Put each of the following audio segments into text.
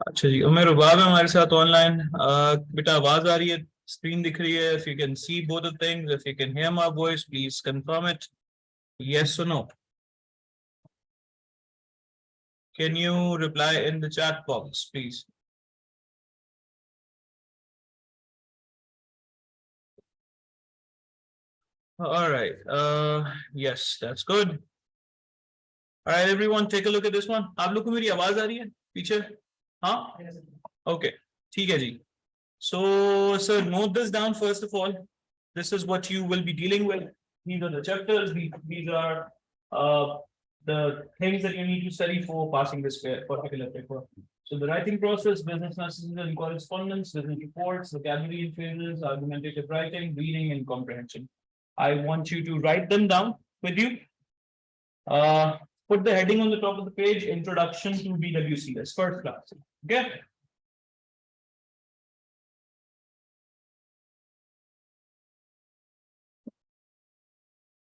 अच्छा जी, उमेर रुबाब है हमारे साथ ऑनलाइन। बेटा आवाज आ रही है, स्क्रीन दिख रही है? If you can C both the things, if you can hear my voice, please confirm it, yes or no. Can you reply in the chat box, please? All right. Yes, that's good. All right, everyone, take a look at this one. आप लोग को मेरी आवाज आ रही है पीछे? हाँ? Okay. ठीक है जी. So, sir, note this down first of all. This is what you will be dealing with. These are the chapters. These are uh, the things that you need to study for passing this particular paper. So the writing process, business messages and correspondence, business reports, vocabulary and phrases, argumentative writing, reading, and comprehension. I want you to write them down with you. Put the heading on the top of the page, Introduction to BWCS, first class. Okay.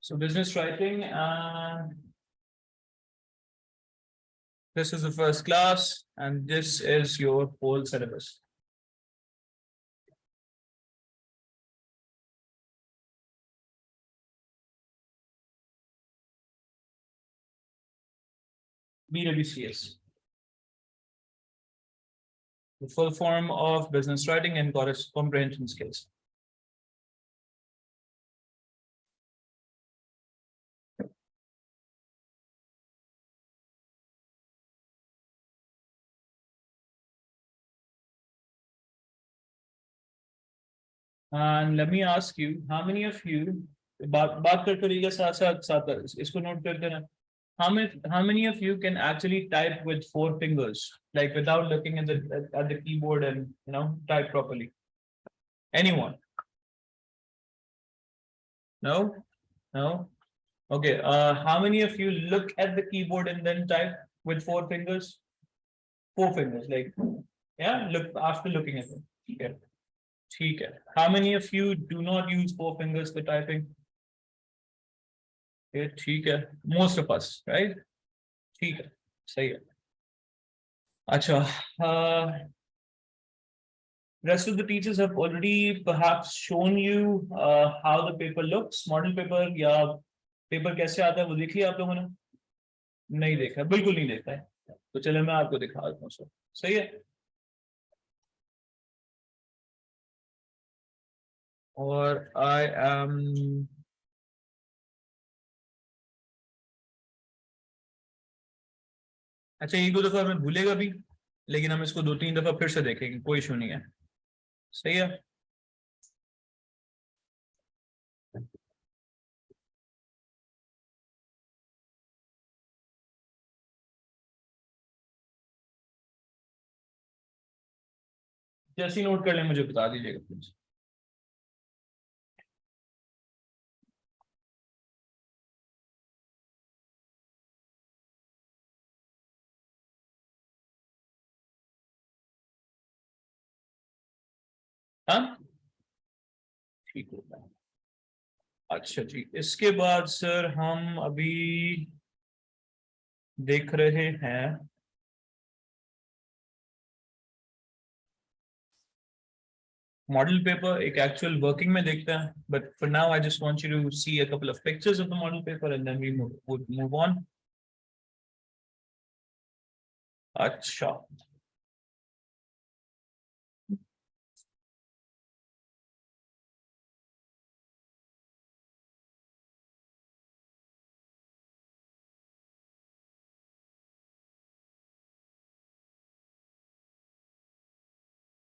So business writing, and this is the first class, and this is your whole syllabus. BWCS, the full form of business writing and comprehension skills. And let me ask you, how many of you, बात करते रहिएगा साथ इसको note कर देना. How many of you can actually type with 4 fingers, like without looking at the keyboard and type properly? Anyone? No? No? Okay. How many of you look at the keyboard and then type with 4 fingers? 4 fingers, like, yeah, look after looking at it. Okay. ठीक है. How many of you do not use 4 fingers for typing? Okay, ठीक है. Most of us, right? ठीक है, सही है. अच्छा, rest of the teachers have already perhaps shown you how the paper looks. Model paper या paper कैसे आता है वो देख लिया आप लोगों ने? नहीं देखा, बिल्कुल नहीं देखा है. तो चलो मैं आपको दिखा देता हूँ. सही है. और I am अच्छा, एक दो दफा मैं भूलेगा भी, लेकिन हम इसको 2-3 दफा फिर से देखेंगे, कोई इशू नहीं है. सही है. जैसे नोट कर लें मुझे बता दीजिएगा प्लीज. हाँ, ठीक होगा. अच्छा जी, इसके बाद सर हम अभी देख रहे हैं मॉडल पेपर. एक एक्चुअल वर्किंग में देखते हैं, but for now I just want you to see a couple of pictures of the model paper and then we move on. अच्छा,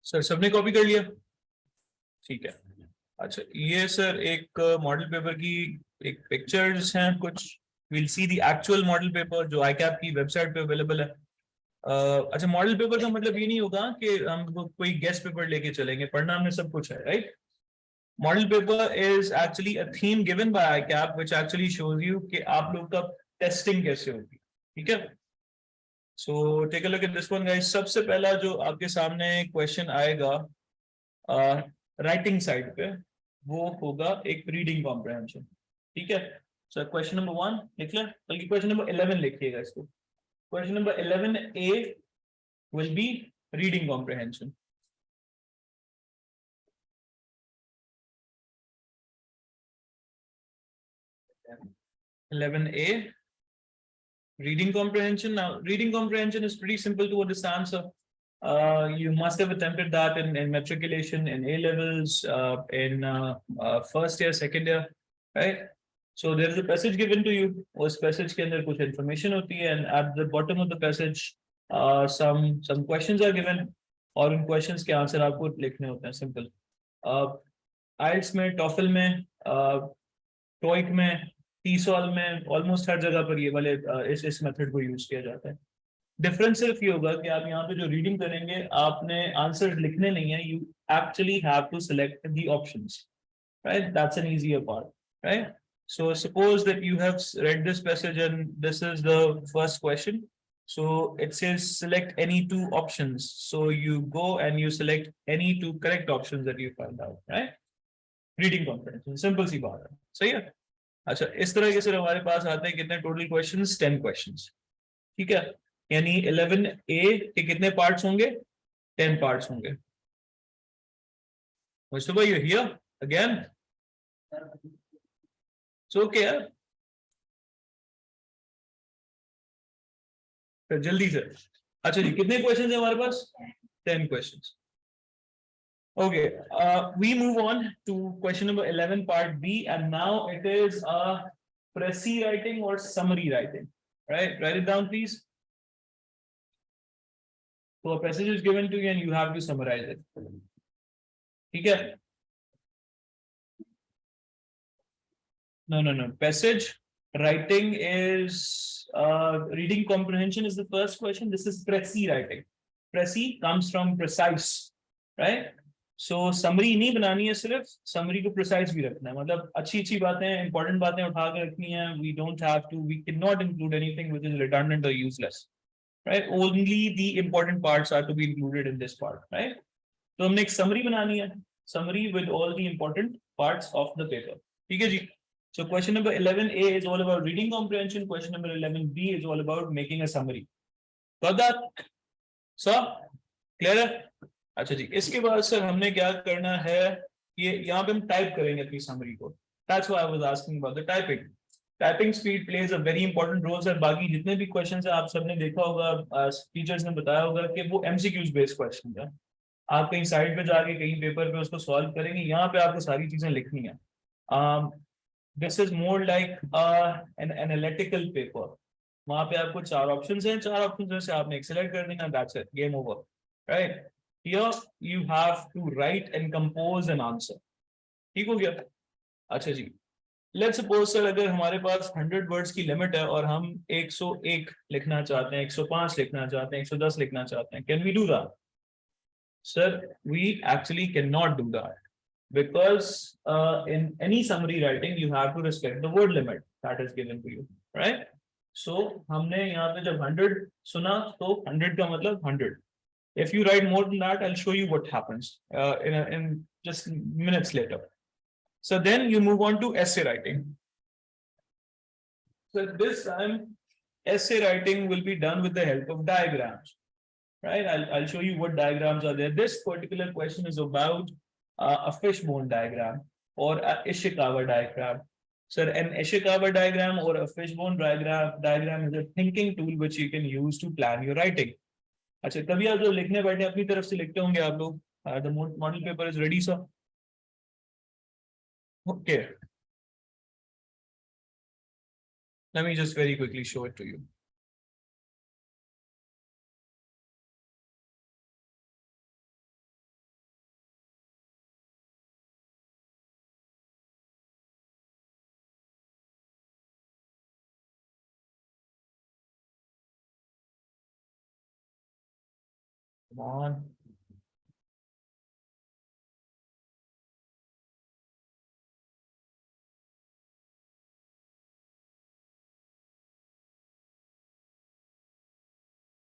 सर सबने कॉपी कर लिया? ठीक है. अच्छा, ये सर एक मॉडल पेपर की एक पिक्चर्स हैं कुछ. Will see the actual model paper जो आईकैप की वेबसाइट पे अवेलेबल है. अच्छा, मॉडल पेपर का मतलब ये नहीं होगा कि हम कोई गेस्ट पेपर लेके चलेंगे, पढ़ना हमने सब कुछ है, right? Model paper is actually a theme given by ICAP which actually shows you कि आप लोग का टेस्टिंग कैसे होगी. ठीक है. So take a look at this one guys. सबसे पहला जो आपके सामने क्वेश्चन आएगा राइटिंग साइड पे, वो होगा एक रीडिंग कॉम्प्रहेंशन. ठीक है. सो क्वेश्चन नंबर 1 लिख लें, बल्कि क्वेश्चन नंबर 11 लिखिएगा इसको. Question number 11A will be reading comprehension. 11A, reading comprehension. Now, reading comprehension is pretty simple to understand. So, you must have attempted that in matriculation, in A levels, in first year, second year, right? So there is a passage given to you. उस passage के अंदर कुछ information होती है, and at the bottom of the passage, some questions are given, और उन questions के answer आपको लिखने होते हैं. Simple. IELTS में, TOEFL में, TOEIC में, TESOL में, almost हर जगह पर ये वाले इस method को use किया जाता है. डिफरेंस सिर्फ ये होगा कि आप यहाँ पे जो रीडिंग करेंगे आपने आंसर लिखने नहीं है. You actually have to select the options, right? That's an easier part, right? So suppose that you have read this passage and this is the first question. So it says select any two options. So you go and you select any two correct options that you find out, right? Reading comprehension, simple सी बात है. सही है. अच्छा, इस तरह के sir हमारे पास आते हैं कितने टोटल क्वेश्चंस? 10 क्वेश्चंस. ठीक है, यानी 11A के कितने पार्ट्स होंगे? 10 पार्ट्स होंगे. Mustafa, you here again? So okay यार, तो जल्दी से. अच्छा जी, कितने क्वेश्चंस हैं हमारे पास? 10 questions. Okay, we move on to question number 11 part B, and now it is précis writing or summary writing, right? Write it down please. So a passage is given to you and you have to summarize it. ठीक है? No. Passage writing is reading comprehension is the first question. This is précis writing. Précis comes from precise, right? So summary नहीं बनानी है, सिर्फ summary को precise भी रखना है. मतलब अच्छी बातें, important बातें उठा के रखनी है. We cannot include anything which is redundant or useless. Right? Only the important parts are to be included in this part, right? So हमने एक summary बनानी है, summary with all the important parts of the paper. ठीक है जी. So question number 11A is all about reading comprehension. Question number 11B is all about making a summary. Got that? So clear है? अच्छा जी, इसके बाद sir हमने क्या करना है, ये यहाँ पे हम टाइप करेंगे अपनी summary को. That's why I was asking about the typing. Typing speed plays a very important role sir. बाकी जितने भी क्वेश्चंस हैं आप सबने देखा होगा, टीचर्स ने बताया होगा कि वो एमसीक्यूज बेस्ड क्वेश्चन है. आप कहीं साइड पे जाके कहीं पेपर पे उसको सॉल्व करेंगे, यहाँ पे आपको सारी चीजें लिखनी है. This is more like an analytical paper. वहां पे आपको 4 ऑप्शंस हैं, 4 ऑप्शंस में से आपने एक सिलेक्ट कर देना, that's it, game over, right? Here you have to write and compose an answer. ठीक हो गया? अच्छा जी, लेट्स सपोज सर अगर हमारे पास 100 वर्ड्स की लिमिट है और हम 101 लिखना चाहते हैं, 105 लिखना चाहते हैं, 110 लिखना चाहते हैं, can we do that? Sir we actually can not do that, because in any summary writing you have to respect the word limit that is given to you, right? So हमने यहाँ पे जब 100 सुना तो 100 का मतलब 100. If you write more than that, I'll show you what happens in just minutes later. So then you move on to essay writing. So this time, essay writing will be done with the help of diagrams, right? I'll show you what diagrams are there. This particular question is about a fishbone diagram or a Ishikawa diagram. So an Ishikawa diagram or a fishbone diagram is a thinking tool which you can use to plan your writing. अच्छा, कभी आप जो लिखने बैठे अपनी तरफ से लिखते होंगे आप लोग. The model paper is ready, sir. Okay. Let me just very quickly show it to you. Come on.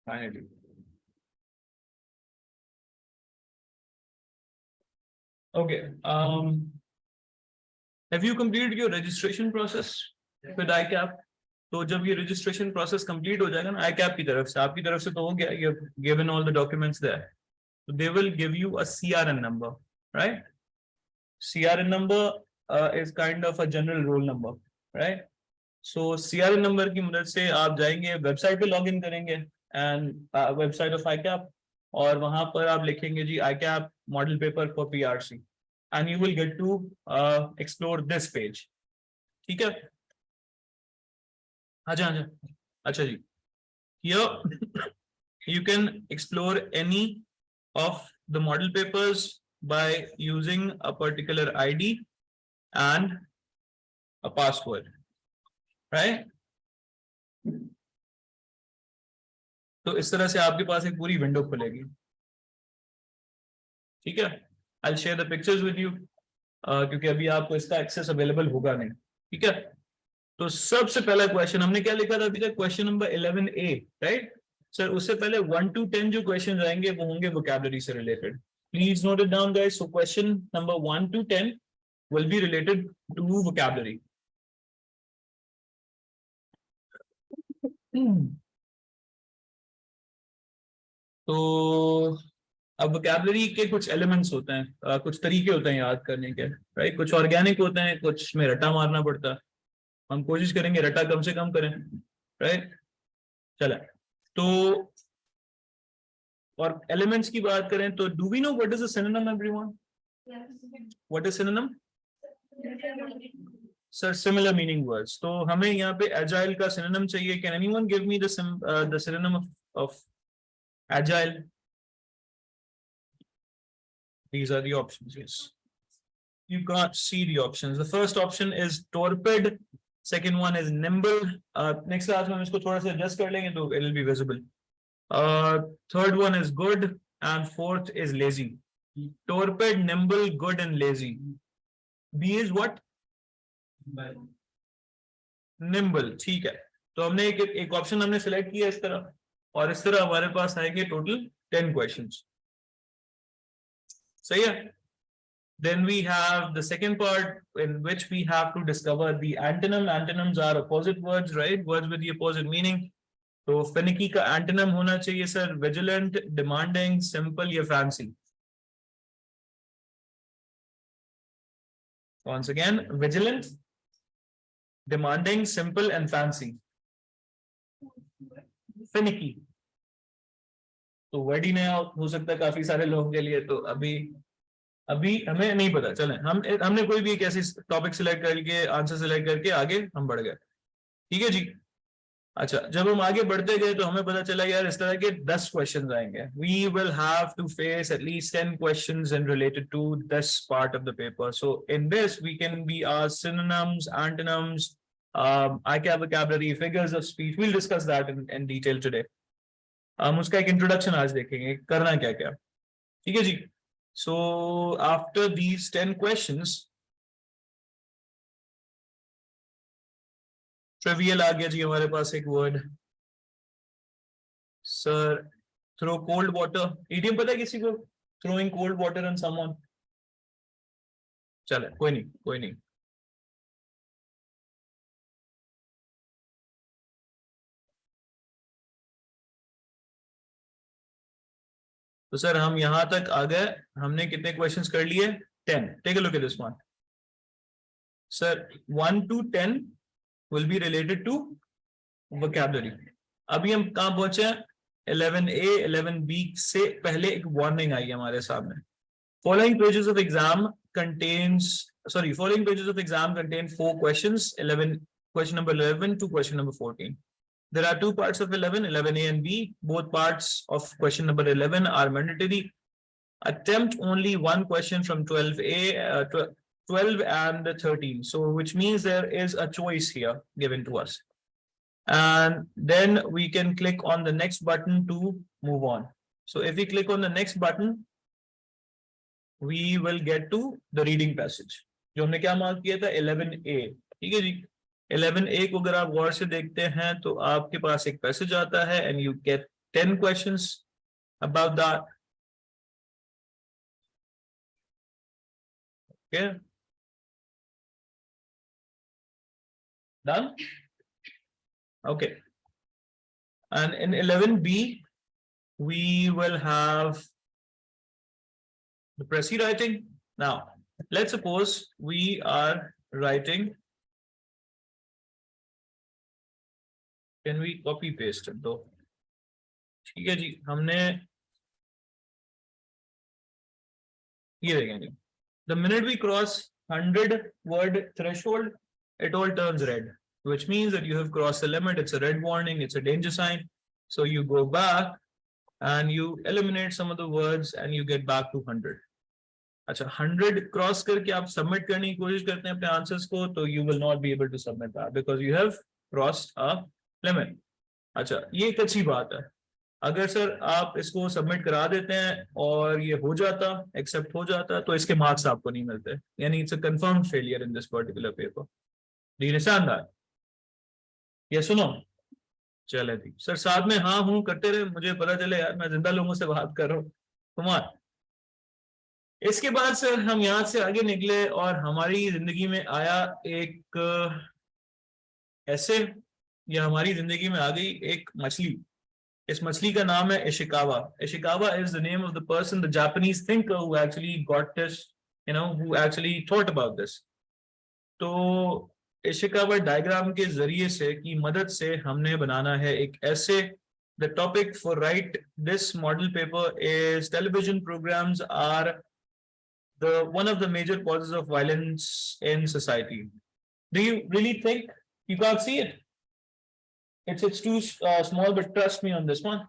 Finally. Okay. Have you completed your registration process with ICAP? तो जब ये रजिस्ट्रेशन प्रोसेस कंप्लीट हो जाएगा ना आई cap की तरफ से, आपकी तरफ से तो हो गया, you have given all the documents there, so they will give you a CRN number, right? CRN number is kind of a general roll number, right? So CRN number की मदद से आप जाएंगे वेबसाइट पे लॉग इन करेंगे and website of ICAP, और वहां पर आप लिखेंगे जी ICAP model paper for PRC and you will get to explore this page. ठीक है, अच्छा अच्छा, अच्छा जी, here you can explore any of the model papers by using a particular ID and a password, right? तो इस तरह से आपके पास एक पूरी विंडो खुलेगी। ठीक है, I'll share the pictures with you, क्योंकि अभी आपको इसका एक्सेस अवेलेबल होगा नहीं। ठीक है, तो सबसे पहला क्वेश्चन हमने क्या लिखा था अभी तक, question number 11A, right sir? उससे पहले 1 to 10 जो क्वेश्चन आएंगे वो होंगे वोकैबुलरी से related. Please note it down guys. So question number 1 to 10 will be related to vocabulary. तो अब वोकैबुलरी के कुछ एलिमेंट्स होते हैं, कुछ तरीके होते हैं याद करने के, राइट? कुछ ऑर्गेनिक होते हैं, कुछ में रट्टा मारना पड़ता है। हम कोशिश करेंगे रट्टा कम से कम करें, राइट? चले, तो और एलिमेंट्स की बात करें तो do we know what is a synonym everyone? What is synonym? Sir similar meaning words. तो हमें यहाँ पे एजाइल का सिनोनिम चाहिए। Can anyone give me the synonym of agile? These are the options. Yes, you can't see the options. The first option is torpid, second one is nimble. Next class में हम इसको थोड़ा सा adjust कर लेंगे तो it will be visible. Third one is good and fourth is lazy. Torpid, nimble, good and lazy. B is what? Nimble. ठीक है, तो हमने एक ऑप्शन हमने सिलेक्ट किया इस तरह, और इस तरह हमारे पास आएंगे टोटल 10 क्वेश्चंस। सही है? Then we have the second part in which we have to discover the antonym. Antonyms are opposite words, right? Words with the opposite meaning. तो finicky का antonym होना चाहिए सर vigilant, demanding, simple या fancy. Once again, vigilant, demanding, simple and fancy. Finicky तो word ही नया हो सकता है काफी सारे लोगों के लिए, तो अभी हमें नहीं पता। चलें, हमने कोई भी एक ऐसी टॉपिक सिलेक्ट करके आंसर सिलेक्ट करके आगे हम बढ़ गए। ठीक है जी। अच्छा, जब हम आगे बढ़ते गए तो हमें पता चला यार इस तरह के 10 क्वेश्चन आएंगे। We will have to face at least 10 questions in related to this part of the paper. So in this we can be asked synonyms, antonyms, vocabulary, figures of speech. We'll discuss that in detail today. हम उसका एक introduction आज देखेंगे करना क्या क्या। ठीक है जी। So after these 10 questions, trivial आ गया जी हमारे पास एक word. Sir throw cold water, idiom पता है किसी को? Throwing cold water on someone. चले, कोई नहीं कोई नहीं। तो सर हम यहां तक आ गए, हमने कितने क्वेश्चंस कर लिए? 10। Take a look at this one sir. 1 to 10 will be related to vocabulary. अभी हम कहां पहुंचे हैं? 11A 11B से पहले एक वार्निंग आई हमारे सामने। Following pages of exam following pages of exam contain 4 questions, question number 11 to question number 14. There are 2 parts of 11A and B. Both parts of question number 11 are mandatory. Attempt only one question from 12 and 13. So which means there is a choice here given to us. And then we can click on the next button to move on. So if we click on the next button, we will get to the reading passage जो हमने क्या mark किया था 11A। ठीक है जी। 11A को अगर आप गौर से देखते हैं तो आपके पास एक पैसेज आता है and you get 10 questions about that. Okay, done? Okay. And in 11B, we will have the Pressy writing. Now, let's suppose we are writing. Can we copy paste it though? ठीक है जी, हमने ये देखेंगे. The minute we cross 100-word threshold, it all turns red, which means that you have crossed the limit. It's a red warning. It's a danger sign. So you go back and you eliminate some of the words and you get back to 100. अच्छा, 100 cross करके आप submit करने की कोशिश करते हैं अपने answers को, तो you will not be able to submit that because you have crossed a limit. अच्छा, ये एक अच्छी बात है. अगर सर आप इसको सबमिट करा देते हैं और ये हो जाता, एक्सेप्ट हो जाता, तो इसके मार्क्स आपको नहीं मिलते. यानी it's a confirmed failure in this particular paper. Do you understand that? ये सुनो. चले थी सर, साथ में हाँ हूँ करते रहे, मुझे पता चले यार मैं जिंदा लोगों से बात कर रहा हूँ. कुमार, इसके बाद सर हम यहां से आगे निकले और हमारी जिंदगी में आया एक ऐसे, या हमारी जिंदगी में आ गई एक मछली. इस मछली का नाम है Ishikawa. Ishikawa is the name of the person, the Japanese thinker who actually got this, who actually thought about this. तो इशिकावा डायग्राम के जरिए से की मदद से हमने बनाना है एक ऐसे. The topic for write this model paper is television programs are one of the major causes of violence in society. Do you really think you can't see it? It's too small, but trust me on this one.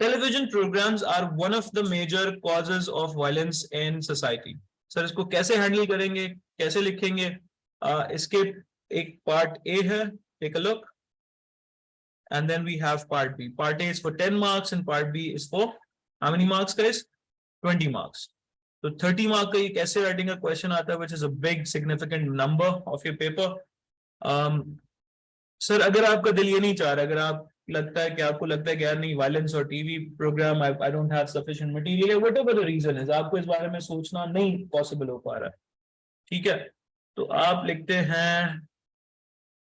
Television programs are one of the major causes of violence in society. Sir, इसको कैसे handle करेंगे, कैसे लिखेंगे? इसके एक part A है, take a look, and then we have part B. Part A is for 10 marks and part B is for how many marks, guys? 20 marks. तो 30 mark का ये कैसे राइटिंग का क्वेश्चन आता है, which is a big significant number of your paper. Sir अगर आपका दिल ये नहीं चाह रहा, अगर आप लगता है कि आपको लगता है कि यार नहीं वायलेंस और TV program I don't have sufficient material, whatever the reason is, आपको इस बारे में सोचना नहीं पॉसिबल हो पा रहा है, ठीक है, तो आप लिखते हैं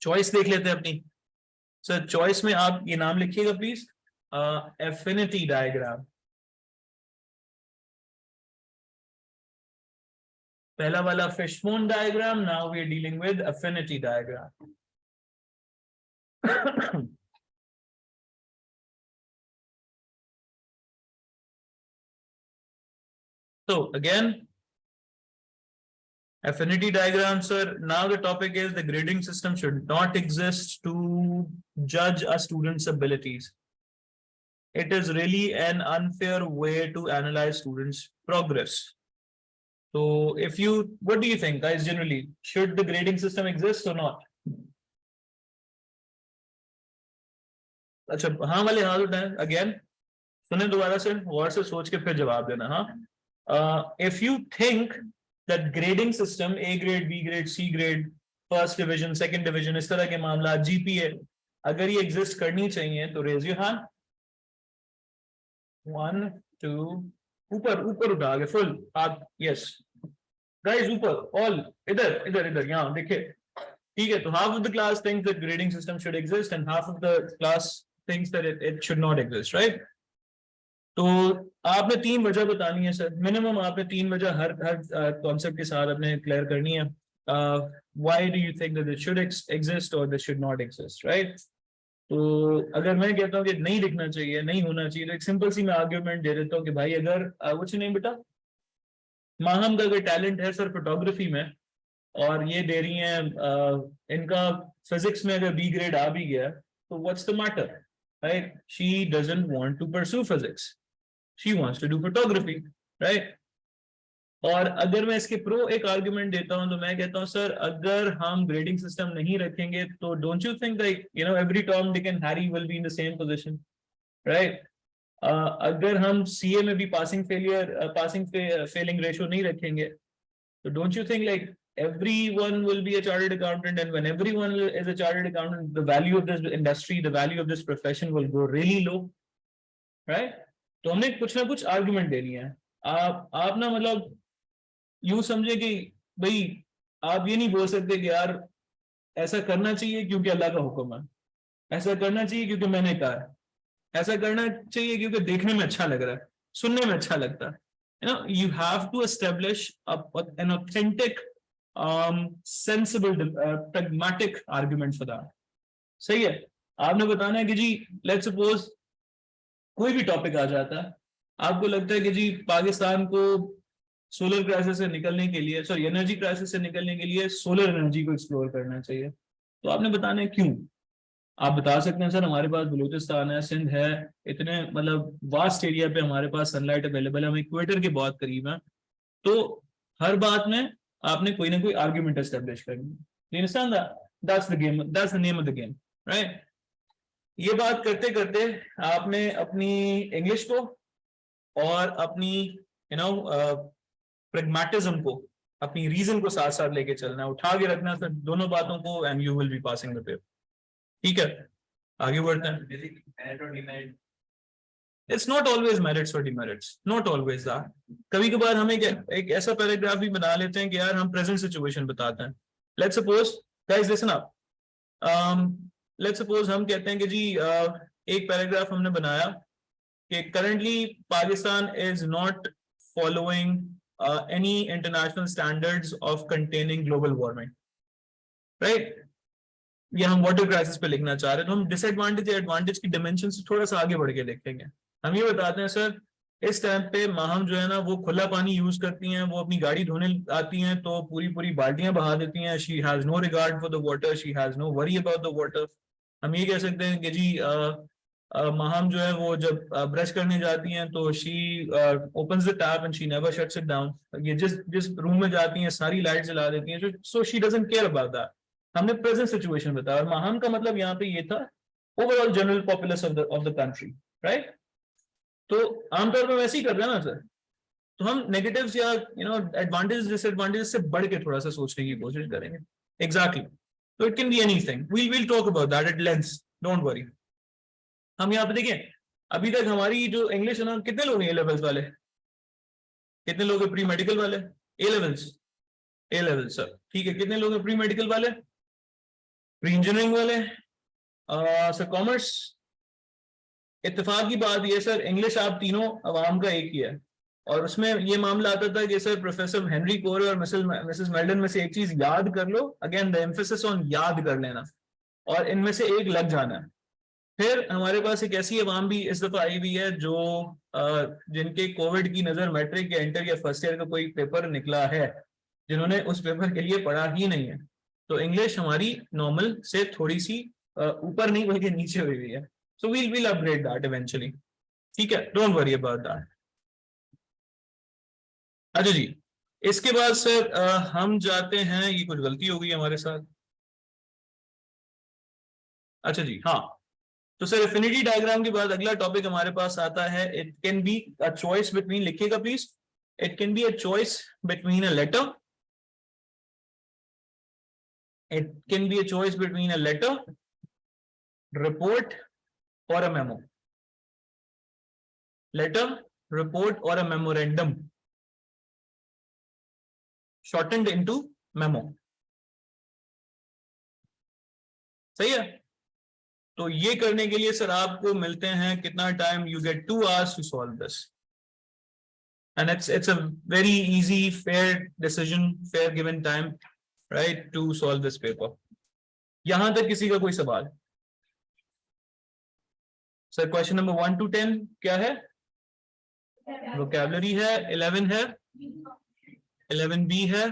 चॉइस. देख लेते हैं अपनी. सर चॉइस में आप ये नाम लिखिएगा प्लीज, एफिनिटी डायग्राम. पहला वाला fishbone diagram. Now we are dealing with affinity diagram. So again, affinity diagram, sir. Now the topic is the grading system should not exist to judge a student's abilities. It is really an unfair way to analyze students' progress. So if you, what do you think, guys, generally, should the grading system exist or not? अच्छा, हाँ वाले हाथ उठाएं. Again सुने दोबारा से, गौर से सोच के फिर जवाब देना. हाँ, if you think that grading system, A grade, B grade, C grade, first division, second division, इस तरह के मामला, जीपीए, अगर ये एग्जिस्ट करनी चाहिए तो रेज योर हैंड. 1 2, ऊपर ऊपर उठा के फुल आप. यस गाइस, ऊपर ऑल, इधर इधर इधर, यहाँ देखिए, ठीक है. तो half of the class thinks that grading system should exist and half of the class thinks that it should not exist, right? तो आपने 3 वजह बतानी है सर, मिनिमम आपने 3 वजह हर हर कॉन्सेप्ट के साथ आपने क्लियर करनी है. Why do you think that it should exist और this should not exist, right? तो अगर मैं कहता हूँ कि नहीं लिखना चाहिए, नहीं होना चाहिए, तो एक सिंपल सी मैं आर्ग्यूमेंट दे देता हूँ कि भाई अगर कुछ नहीं बेटा, माहम का अगर टैलेंट है सर फोटोग्राफी में और ये दे रही हैं इनका फिजिक्स में अगर बी ग्रेड आ भी गया, तो what's the matter, right? She doesn't want to pursue physics, she wants to do photography, right? और अगर मैं इसके प्रो एक आर्गुमेंट देता हूं तो मैं कहता हूं सर अगर हम ग्रेडिंग सिस्टम नहीं रखेंगे तो don't you think like every Tom Dick and Harry will be in the same position, right? अगर हम सीए में भी पासिंग फेलिंग रेशियो नहीं रखेंगे तो don't you think like everyone will be a chartered accountant, and when everyone is a chartered accountant, the value of this industry, the value of this profession will go really low, right? तो हमने कुछ ना कुछ argument देनी है. आप ना मतलब यूं समझे कि भाई आप ये नहीं बोल सकते कि यार ऐसा करना चाहिए क्योंकि अल्लाह का हुक्म है, ऐसा करना चाहिए क्योंकि मैंने कहा है, ऐसा करना चाहिए क्योंकि देखने में अच्छा लग रहा है, सुनने में अच्छा लगता है। You have to establish an authentic, sensible, pragmatic argument for that. सही है। आपने बताना है कि जी लेट्स सपोज कोई भी टॉपिक आ जाता है, आपको लगता है कि जी पाकिस्तान को सोलर क्राइसिस से निकलने के लिए, सॉरी एनर्जी क्राइसिस से निकलने के लिए सोलर एनर्जी को एक्सप्लोर करना चाहिए, तो आपने बताना है क्यों। आप बता सकते हैं सर हमारे पास बलूचिस्तान है, सिंध है, इतने मतलब वास्ट एरिया पे हमारे पास सनलाइट अवेलेबल है, हम इक्वेटर के बहुत करीब हैं, तो हर बात में आपने कोई ना कोई आर्ग्यूमेंट एस्टेब्लिश करनी है। That's the game, that's the name of the game, right. ये बात करते करते आपने अपनी इंग्लिश को और अपनी प्रेगमेटिज्म को, अपनी रीजन को साथ साथ लेके चलना है, उठा के रखना सर दोनों बातों को, and you will be passing the paper. ठीक है, आगे बढ़ते हैं। इट्स नॉट ऑलवेज मेरिट्स और डिमेरिट्स, नॉट ऑलवेज दैट। कभी कभार हम एक ऐसा पैराग्राफ भी बना लेते हैं कि यार हम प्रेजेंट सिचुएशन बताते हैं। Let's suppose guys listen up, let's suppose हम कहते हैं कि जी एक पैराग्राफ हमने बनाया कि currently Pakistan is not following any international standards of containing global warming, right? या हम वाटर क्राइसिस पे लिखना चाह रहे हैं, तो हम डिसएडवांटेज या एडवांटेज की डिमेंशन से थोड़ा सा आगे बढ़ के देखेंगे। हम ये बताते हैं सर इस टाइम पे माहम जो है ना वो खुला पानी यूज करती हैं, वो अपनी गाड़ी धोने आती हैं तो पूरी पूरी बाल्टियां बहा देती हैं। She has no regard for the water, she has no worry about the water. हम ये कह सकते हैं कि जी माहम जो है वो जब ब्रश करने जाती हैं तो she opens the tap and she never shuts it down. ये जिस जिस रूम में जाती हैं सारी लाइट जला देती हैं, so she doesn't care about that. हमने प्रेजेंट सिचुएशन बताया, और माहम का मतलब यहाँ पे ये था overall general populace of the country, right. तो आमतौर पर वैसे ही कर रहे हैं ना सर, तो हम नेगेटिव्स या एडवांटेज डिसएडवांटेज से बढ़ के थोड़ा सा सोचने की कोशिश करेंगे। एग्जैक्टली, तो it can be anything, we will talk about that at length, don't worry. हम यहाँ पे देखें अभी तक हमारी जो इंग्लिश है ना, कितने लोग हैं ए लेवल्स वाले, कितने लोग हैं प्री मेडिकल वाले, A levels, A levels sir ठीक है, कितने लोग हैं प्री मेडिकल वाले, प्री इंजीनियरिंग वाले, सर कॉमर्स। इत्तेफाक की बात यह सर इंग्लिश आप तीनों अवाम का एक ही है, और उसमें ये मामला आता था कि सर प्रोफेसर हेनरी कोर और मिसेस मेल्डन में से एक चीज याद कर लो, अगेन द एम्फेसिस ऑन याद कर लेना, और इनमें से एक लग जाना है। फिर हमारे पास एक ऐसी अवाम भी इस दफा आई हुई है जो जिनके कोविड की नजर मैट्रिक या इंटर या फर्स्ट ईयर का कोई पेपर निकला है, जिन्होंने उस पेपर के लिए पढ़ा ही नहीं है, तो इंग्लिश हमारी नॉर्मल से थोड़ी सी ऊपर नहीं बल्कि नीचे हुई हुई है। सो we'll upgrade that eventually, ठीक है, डोंट वरी अबाउट दैट। अच्छा जी, इसके बाद सर हम जाते हैं, ये कुछ गलती हो गई हमारे साथ। अच्छा जी हाँ, तो सर एफिनिटी डायग्राम के बाद अगला टॉपिक हमारे पास आता है, it can be a choice between, लिखिएगा please, it can be a choice between a letter, it can be a choice between a letter, report और अ मेमो। लेटर, रिपोर्ट और a memorandum, shortened into memo, सही है। तो ये करने के लिए सर आपको मिलते हैं कितना time, you get 2 hours to solve this, and it's a very easy fair decision, fair given time, right, to solve this paper. यहां तक किसी का कोई सवाल? सर क्वेश्चन नंबर 1 to 10 क्या है? वोकैबुलरी है, 11 है, 11B है,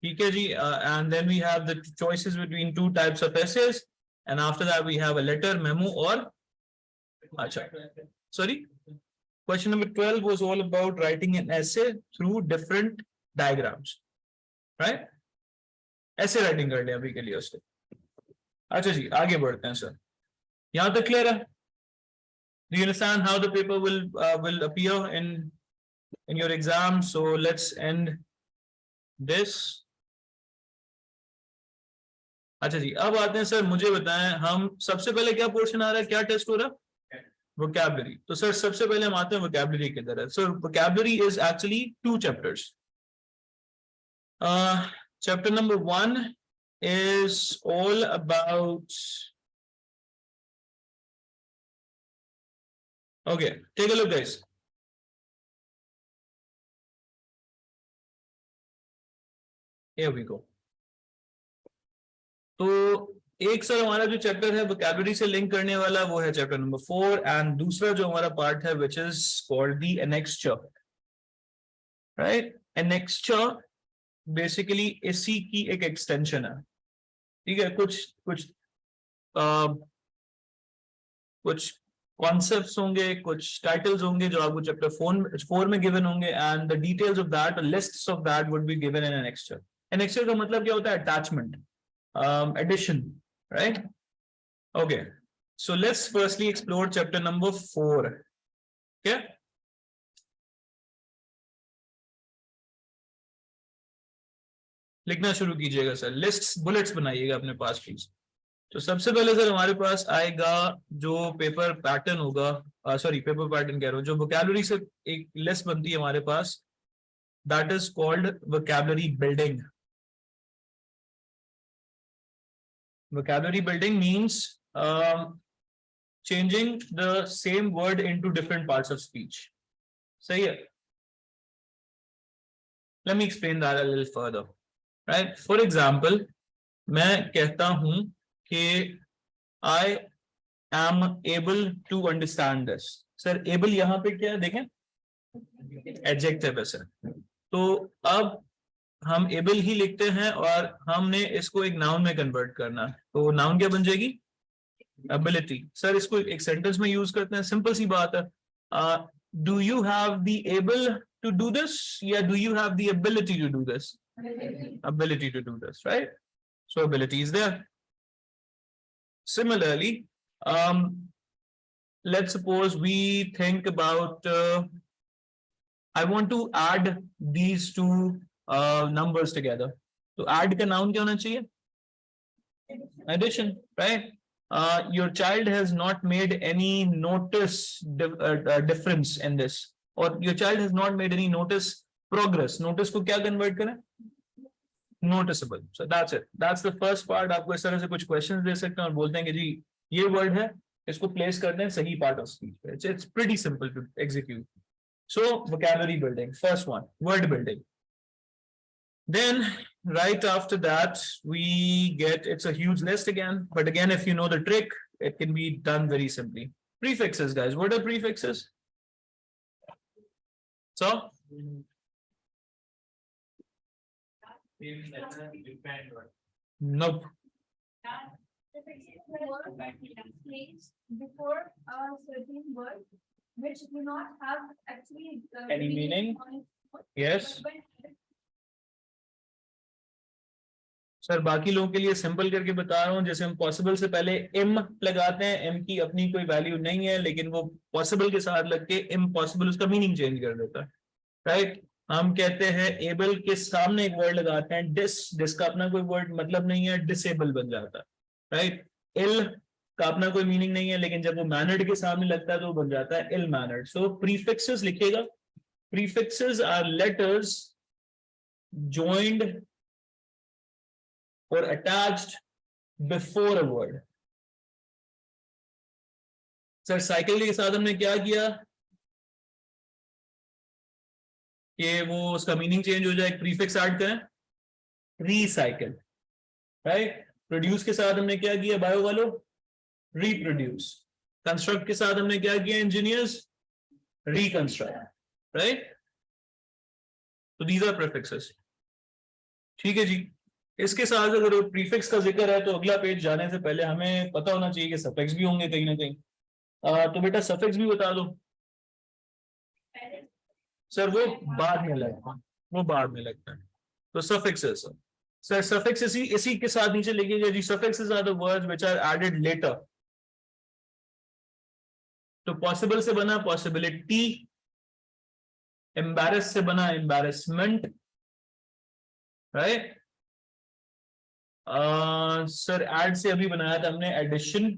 ठीक है जी, and then we have the choices between 2 types of essays, and after that we have a letter, memo और अच्छा sorry, question number 12 was all about writing an essay through different diagrams, right? ऐसे writing कर लिया अभी के लिए उसको। अच्छा जी आगे बढ़ते हैं सर, यहां तक क्लियर है? Do you understand how the paper will appear in your exam? So let's end this. अच्छा जी, अब आते हैं सर, मुझे बताएं हम सबसे पहले क्या पोर्शन आ रहा है, क्या टेस्ट हो रहा है? वोकैबुलरी। तो सर सबसे पहले हम आते हैं वोकैबुलरी की तरफ। Sir vocabulary is actually 2 chapters। chapter number 1 is all about, okay, take a look guys. Here we go. तो एक सर हमारा जो चैप्टर है वोकैबुलरी से लिंक करने वाला वो है चैप्टर नंबर 4 एंड दूसरा जो हमारा पार्ट है which is called the annexure, right. Annexure basically इसी की एक एक्सटेंशन है, ठीक है। कुछ कॉन्सेप्ट्स होंगे, कुछ टाइटल्स होंगे जो आपको चैप्टर 4 में गिवन होंगे and the details of that, lists of that would be given in annexure. Annexure का मतलब क्या होता है? Attachment, addition, right? Okay, so let's firstly explore chapter number 4. Okay, लिखना शुरू कीजिएगा सर, लिस्ट्स बुलेट्स बनाइएगा अपने पास प्लीज। तो सबसे पहले सर हमारे पास आएगा जो पेपर पैटर्न होगा, सॉरी पेपर पैटर्न कह रहा हूँ, जो वोकैबुलरी से एक लिस्ट बनती है हमारे पास, that is called vocabulary building. Vocabulary building means changing the same word into different parts of speech. सही है? Let me explain that a little further. Right? For example, मैं कहता हूं कि I am able to understand this. Sir, able यहाँ पे क्या है देखें? Adjective है सर। तो अब हम एबल ही लिखते हैं और हमने इसको एक नाउन में कन्वर्ट करना है, तो नाउन क्या बन जाएगी? एबिलिटी। सर इसको एक सेंटेंस में यूज करते हैं, सिंपल सी बात है, do you have the able to do this या do you have the ability to do this? Ability to do this, right? So ability is there. Similarly, let's suppose we think about I want to add these two numbers together. तो add का noun क्या होना चाहिए? Addition, right? Your child has not made any notice difference in this, or your child has not made any notice progress. Notice को क्या convert करें? Noticeable. So that's it. That's the first part. आपको इस तरह से कुछ questions दे सकते हैं और बोलते हैं कि जी ये word है, इसको place करते हैं सही part of speech पे. It's pretty simple to execute. So vocabulary building, first one, word building. Then right after that we get, it's a huge list again, but again if you know the trick it can be done very simply. Prefixes guys, what are prefixes? So nope. Before a certain word which do not have actually any meaning. Yes sir, बाकी लोगों के लिए simple करके बता रहा हूं, जैसे हम पॉसिबल से पहले एम लगाते हैं, एम की अपनी कोई वैल्यू नहीं है लेकिन वो पॉसिबल के साथ लग के इम्पॉसिबल उसका मीनिंग चेंज कर देता है, राइट? हम कहते हैं एबल के सामने एक वर्ड लगाते हैं डिस, डिस का अपना कोई वर्ड मतलब नहीं है, डिसेबल बन जाता है, राइट? इल का अपना कोई मीनिंग नहीं है लेकिन जब वो मैनर्ड के सामने लगता है तो वो बन जाता है इल मैनर्ड। सो प्रीफिक्सेस लिखिएगा, prefixes are letters joined or attached before a word. Sir cycle के साथ हमने क्या किया कि वो उसका मीनिंग चेंज हो जाए, प्रीफिक्स ऐड करें, रीसाइकिल, राइट? प्रोड्यूस के साथ हमने क्या किया बायो वालों? रिप्रोड्यूस। कंस्ट्रक्ट के साथ हमने क्या किया इंजीनियर्स? Reconstruct, right? तो दीज आर प्रीफिक्सेस, ठीक है जी। इसके साथ अगर प्रीफिक्स का जिक्र है तो अगला पेज जाने से पहले हमें पता होना चाहिए कि सफिक्स भी होंगे कहीं ना कहीं। तो बेटा सफिक्स भी बता दो। सर वो बाद में लगता है, वो बाद में लगता है। तो सफिक्सेस सर, सफिक्स इसी के साथ नीचे लिखिएगा जी, suffixes are the words which are added later. तो पॉसिबल से बना पॉसिबिलिटी, एम्बैरेस से बना एम्बैरेसमेंट, राइट? सर एड से अभी बनाया था हमने एडिशन,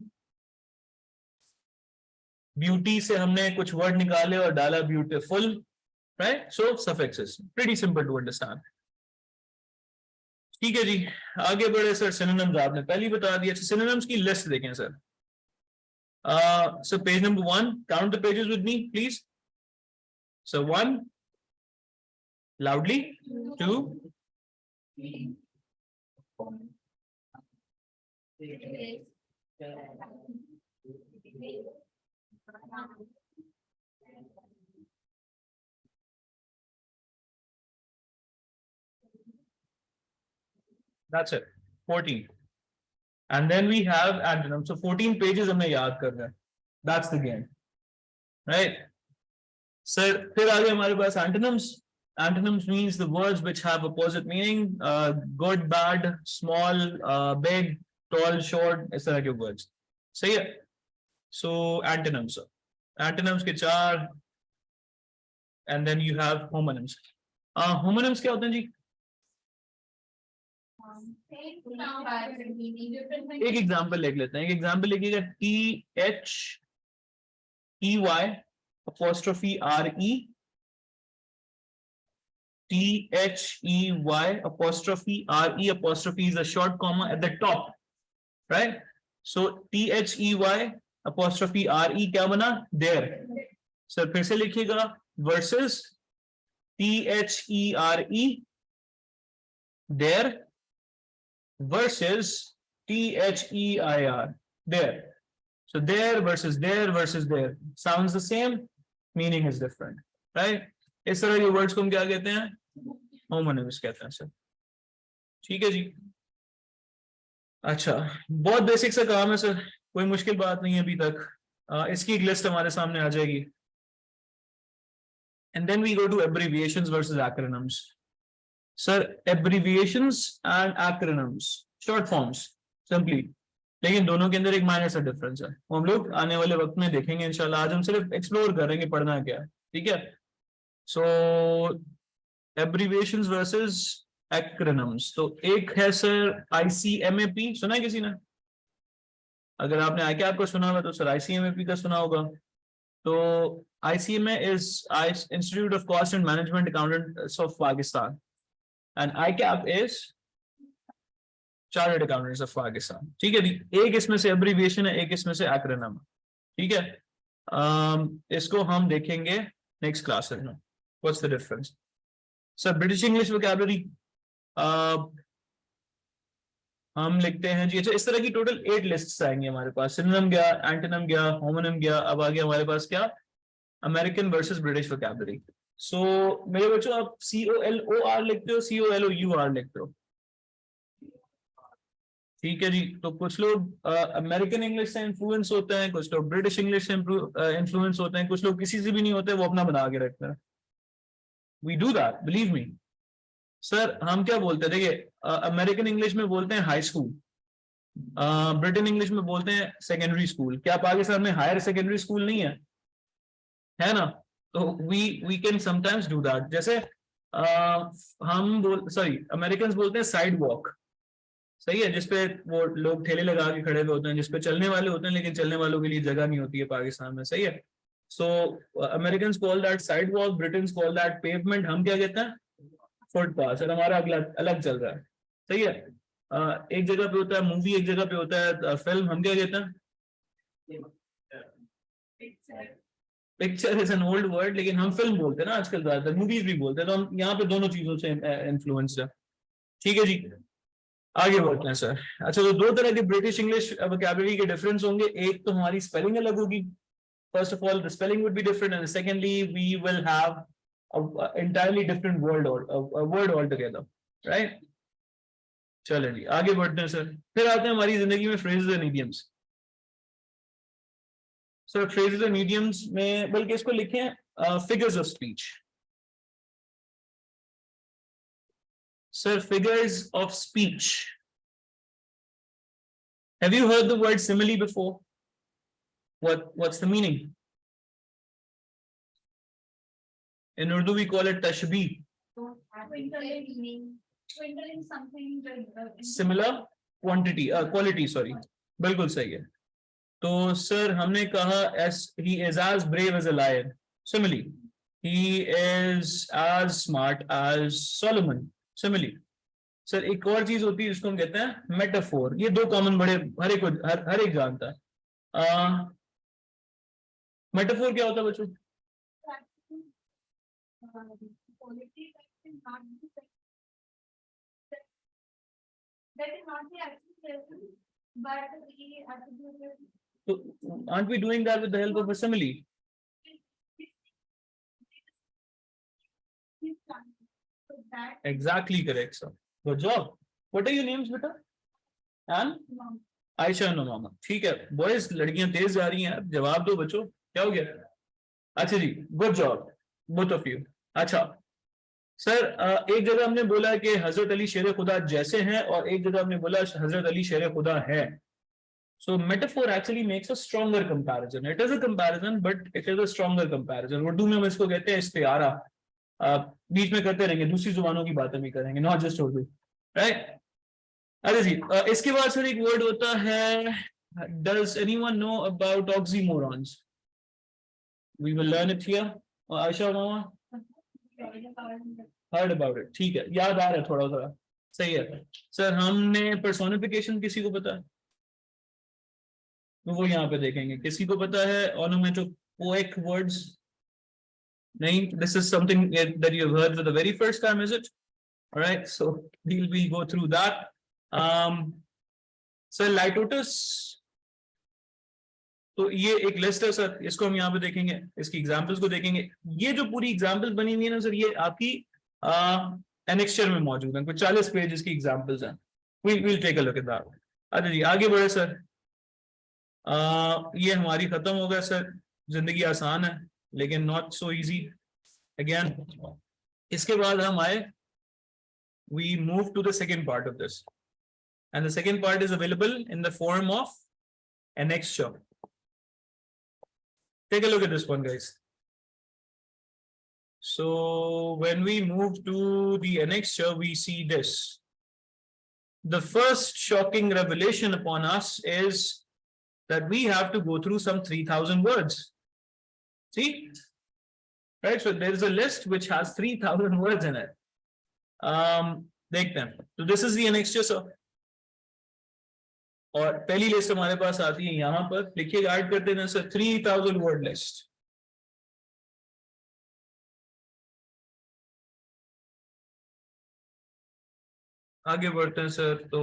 ब्यूटी से हमने कुछ वर्ड निकाले और डाला beautiful, right? So suffixes pretty simple to understand. ठीक है जी, आगे बढ़े सर। सिनोनिम्स आपने पहले ही बता दिया। सिनोनिम्स की लिस्ट देखें sir. So page number 1, count the pages with me please. So 1, loudly. 2, that's it. 14. And then we have antonyms. So 14 pages हमने याद करना है. That's the game. Right? Sir, फिर आगे हमारे पास antonyms. Antonyms means the words which have opposite meaning. Good, bad, small, big, tall, short, इस तरह के words. सही है? So antonyms. Antonyms के 4. And then you have homonyms. Homonyms क्या होते हैं जी? एक एग्जाम्पल लिख लेते हैं. एक एग्जाम्पल लिखिएगा. THEY'(RE) THEY'(RE) is a short comma at the top, right? So THEY'(RE) क्या बना? There. सर फिर से लिखिएगा. Versus THERE there versus THEIR there. So there versus there sounds the same, meaning is different, right? इस तरह के words को हम क्या कहते हैं? होमोनिम्स कहते हैं सर. ठीक है जी. अच्छा, बहुत बेसिक सा काम है सर, कोई मुश्किल बात नहीं है अभी तक. इसकी एक लिस्ट हमारे सामने आ जाएगी. And then we go to abbreviations versus acronyms. Sir, abbreviations and acronyms, short forms, simply. लेकिन दोनों के अंदर एक माइनर सा डिफरेंस है, हम लोग आने वाले वक्त में देखेंगे इंशाल्लाह. आज हम सिर्फ एक्सप्लोर करेंगे पढ़ना क्या है. ठीक है. सो abbreviations versus acronyms. तो एक है सर ICMAP, सुना है किसी ने? अगर आपने ICAP को सुना होगा तो सर ICMAP का सुना होगा. तो ICMA is Institute of Cost and Management Accountants of Pakistan, and ICAP is Chartered Accountants of Pakistan. ठीक है. एक इसमें से abbreviation है, एक इसमें से acronym. ठीक है. इसको हम देखेंगे नेक्स्ट क्लास में. What's the difference? Sir British English vocabulary हम लिखते हैं जी. अच्छा, इस तरह की टोटल 8 लिस्ट्स आएंगे हमारे पास. सिनोनिम गया, एंटोनिम गया, होमोनिम गया. अब आ गया हमारे पास क्या? American versus British vocabulary. So मेरे बच्चों, आप COLOR लिखते हो, COLOUR लिखते हो? ठीक है जी. तो कुछ लोग अमेरिकन इंग्लिश से इन्फ्लुएंस होते हैं, कुछ लोग ब्रिटिश इंग्लिश से इन्फ्लुएंस होते हैं, कुछ लोग किसी से भी नहीं होते, वो अपना बना के रखते हैं. We do that, believe me. Sir हम क्या बोलते हैं? देखिए, अमेरिकन इंग्लिश में बोलते हैं हाई स्कूल, ब्रिटेन इंग्लिश में बोलते हैं सेकेंडरी स्कूल. क्या पाकिस्तान में हायर सेकेंडरी स्कूल नहीं है? है ना? तो we can sometimes do that. जैसे अमेरिकन बोलते हैं साइड वॉक. सही है, जिसपे वो लोग ठेले लगा के खड़े हुए होते हैं, जिसपे चलने वाले होते हैं, लेकिन चलने वालों के लिए जगह नहीं होती है पाकिस्तान में. सही है. सो American call that side walk, Britain call that pavement. हम क्या कहते हैं? फुटपाथ. सर हमारा अलग चल रहा है. सही है. एक जगह पे होता है मूवी, एक जगह पे होता है फिल्म. हम क्या कहते हैं? Picture is an old word, लेकिन हम फिल्म बोलते हैं ना आजकल, ज्यादातर मूवीज भी बोलते हैं. तो हम यहाँ पे दोनों चीजों से इन्फ्लुएंस्ड है. ठीक है जी, आगे बढ़ते हैं सर. अच्छा, तो 2 तरह के ब्रिटिश इंग्लिश वोकैबुलरी के डिफरेंस होंगे. एक तो हमारी स्पेलिंग अलग होगी. First of all, the spelling would be different, and secondly we will have entirely different word altogether, right? चलें जी, आगे बढ़ते हैं सर. फिर आते हैं हमारी जिंदगी में phrases and idioms. Sir phrases and idioms में, बल्कि इसको लिखें figures of speech. Sir figures of speech. Have you heard the word simile before? What's the meaning? In Urdu we call it tashbih. Similar quantity, quality, sorry. बिल्कुल सही है. तो sir हमने कहा he is as brave as a lion. Simile. He is as smart as Solomon. Simile. Sir एक और चीज होती है जिसको हम कहते हैं मेटाफोर। ये दो कॉमन बड़े हर एक जानता है। मेटाफोर क्या होता है बच्चों? Quality that is not the actual present, but we attribute it. So aren't we doing that with the help of a simile? So that Exactly correct, sir. Good job. What are your names, beta? And Ayesha नोमा। ठीक है boys, लड़कियां तेज जा रही हैं, जवाब दो बच्चों, क्या हो गया? अच्छा जी, good job both of you. अच्छा सर, एक जगह हमने बोला कि हजरत अली शेर खुदा जैसे हैं, और एक जगह हमने बोला हजरत अली शेर खुदा है। So metaphor actually makes a stronger comparison. It is a comparison but it is a stronger comparison. Urdu में हम इसको कहते हैं इस्तिआरा। बीच में करते रहेंगे, दूसरी जुबानों की बातें भी करेंगे, नॉट जस्ट उर्दू, राइट? अरे जी, इसके बाद सर एक वर्ड होता है, does anyone know about oxymorons? We will learn it here. Ayesha mama heard about it, ठीक है, याद आ रहा है थोड़ा थोड़ा, सही है। सर हमने personification किसी को पता है? तो वो यहाँ पे देखेंगे, किसी को पता है onomatopoeic words? नहीं, this is something that you have heard for the very first time, is it? All right, so we'll go through that. Sir litotes, तो ये एक लिस्ट है सर, इसको हम यहाँ पे देखेंगे, इसकी एग्जांपल्स को देखेंगे। ये जो पूरी एग्जांपल्स बनी हुई है ना सर, ये आपकी एनेक्स्चर में मौजूद है, कुछ 40 पेजेस की एग्जांपल्स हैं। we'll take a look at that. अच्छा जी, आगे बढ़े सर। ये हमारी खत्म हो गया सर। जिंदगी आसान है लेकिन नॉट सो इजी अगेन। इसके बाद हम आए, we move to the second part of this, and the second part is available in the form of annexure. Take a look at this one, guys. So when we move to the annexure, we see this. The first shocking revelation upon us is that we have to go through some 3,000 words. See? Right, so there is a list which has 3,000 words in it. Take them. So this is the annexure, sir. और पहली list हमारे पास आती है यहां पर, लिखिएगा, add करते हैं सर, 3,000 वर्ड लिस्ट। आगे बढ़ते हैं सर, तो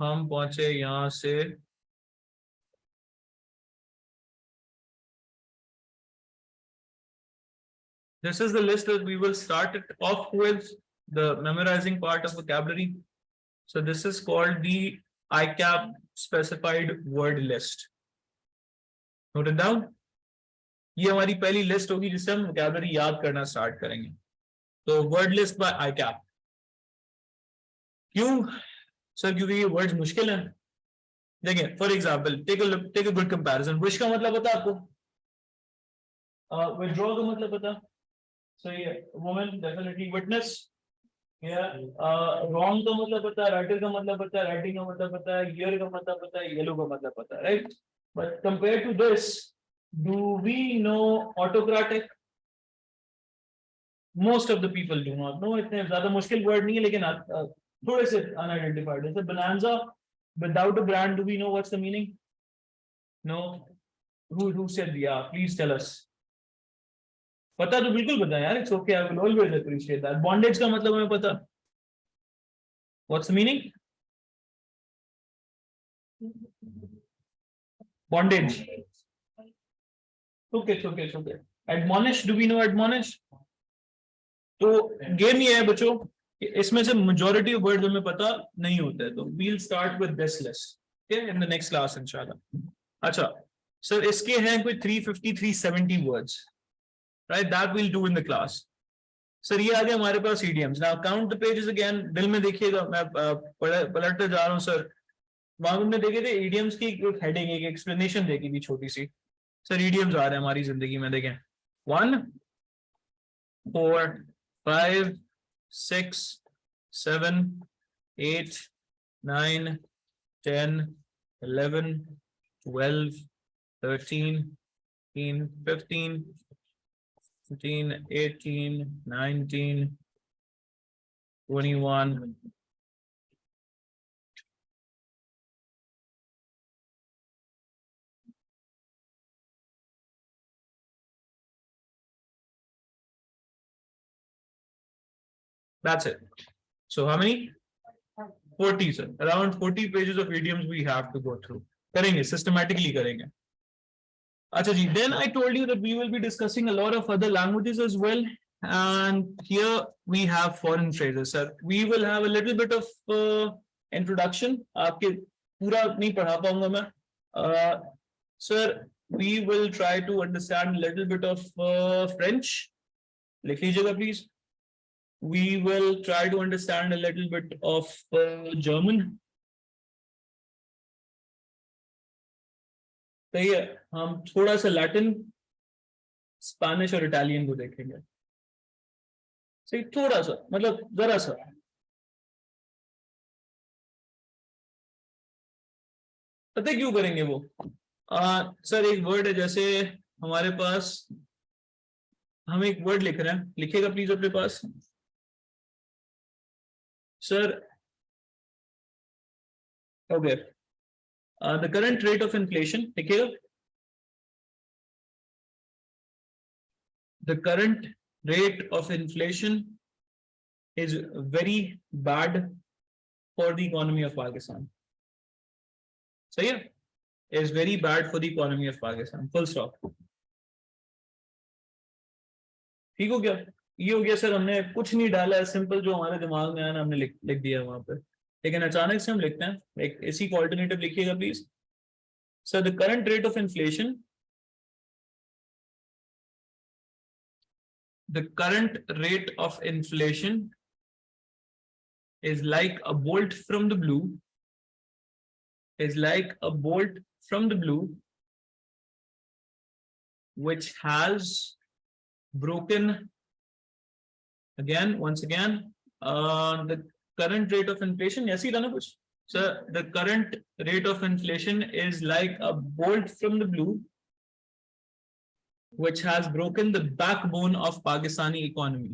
हम पहुंचे यहां से, this is the list that we will start it off with, the memorizing part of vocabulary. So this is called the ICAP specified word list. Note it down. ये हमारी पहली लिस्ट होगी जिससे हम vocabulary याद करना स्टार्ट करेंगे। तो वर्ड लिस्ट बाय ICAP। क्यों सर? क्योंकि ये वर्ड्स मुश्किल हैं। देखिए for example, take a good comparison. Wish का मतलब पता आपको? विथड्रॉ का मतलब पता? सही है। Women definitely. विटनेस, रॉन्ग का मतलब पता है, राइटर का मतलब पता है, राइटिंग का मतलब पता है, ईयर का मतलब पता है, येलो का मतलब पता है, right? But compare to this, do we know autocratic? Most of the people do not know. इतने ज्यादा मुश्किल वर्ड नहीं है लेकिन थोड़े से अनआइडेंटिफाइड है। बनांजा, without a brand, do we know what's the meaning? No. Who said yeah? Please tell us. पता तो बिल्कुल पता है यार, it's okay, I will always appreciate that. Bondage का मतलब हमें पता, what's the meaning? Bondage. Okay. Admonish, do we know admonish? तो गेम ये है बच्चों, इसमें से majority of words हमें पता नहीं होता है, तो we'll start with this list, okay, in the next class इंशाल्लाह। अच्छा सर, इसके हैं कोई 350 370 words, right? That we'll do in the class. Sir ये आगे हमारे पास idioms. Now count the pages again. दिल में देखिएगा, मैं पलटते जा रहा हूँ सर। वहां हमने देखे थे idioms की एक heading, एक explanation देखी थी छोटी सी। सर idioms आ रहे हैं हमारी जिंदगी में, देखें 1 4 5 6 7 8 9 10 11 12 13 15 15 18 19 21 That's it. So how many? 40, sir. Around 40 pages of idioms we have to go through. करेंगे, systematically करेंगे. Acha ji, then I told you that we will be discussing a lot of other languages as well. And here we have foreign phrases, sir. We will have a little bit of introduction. आपके पूरा नहीं पढ़ा पाऊंगा मैं. Sir, we will try to understand a little bit of French. लिख लीजिएगा please. We will try to understand a little bit of German. सही है, हम थोड़ा सा लैटिन, स्पेनिश और इटालियन को देखेंगे. सही, थोड़ा सा, मतलब जरा सा. पता है क्यों करेंगे वो? सर एक वर्ड है, जैसे हमारे पास, हम एक वर्ड लिख रहे हैं, लिखिएगा प्लीज अपने पास. Sir okay, the current rate of inflation, लिखिएगा. The current rate of inflation is very bad for the economy of Pakistan. सही है? Is very bad for the economy of Pakistan. Full stop. ठीक हो गया? ये हो गया सर, हमने कुछ नहीं डाला है, सिंपल जो हमारे दिमाग में आया ना हमने लिख दिया वहां पे. लेकिन अचानक से हम लिखते हैं, एक इसी को ऑल्टरनेटिव लिखिएगा please. Sir the current rate of inflation, the current rate of inflation is like a bolt from the blue, is like a bolt from the blue, which has broken, again, once again, the current rate of inflation, yes, kuch. So the current rate of inflation is like a bolt from the blue, which has broken the backbone of Pakistani economy.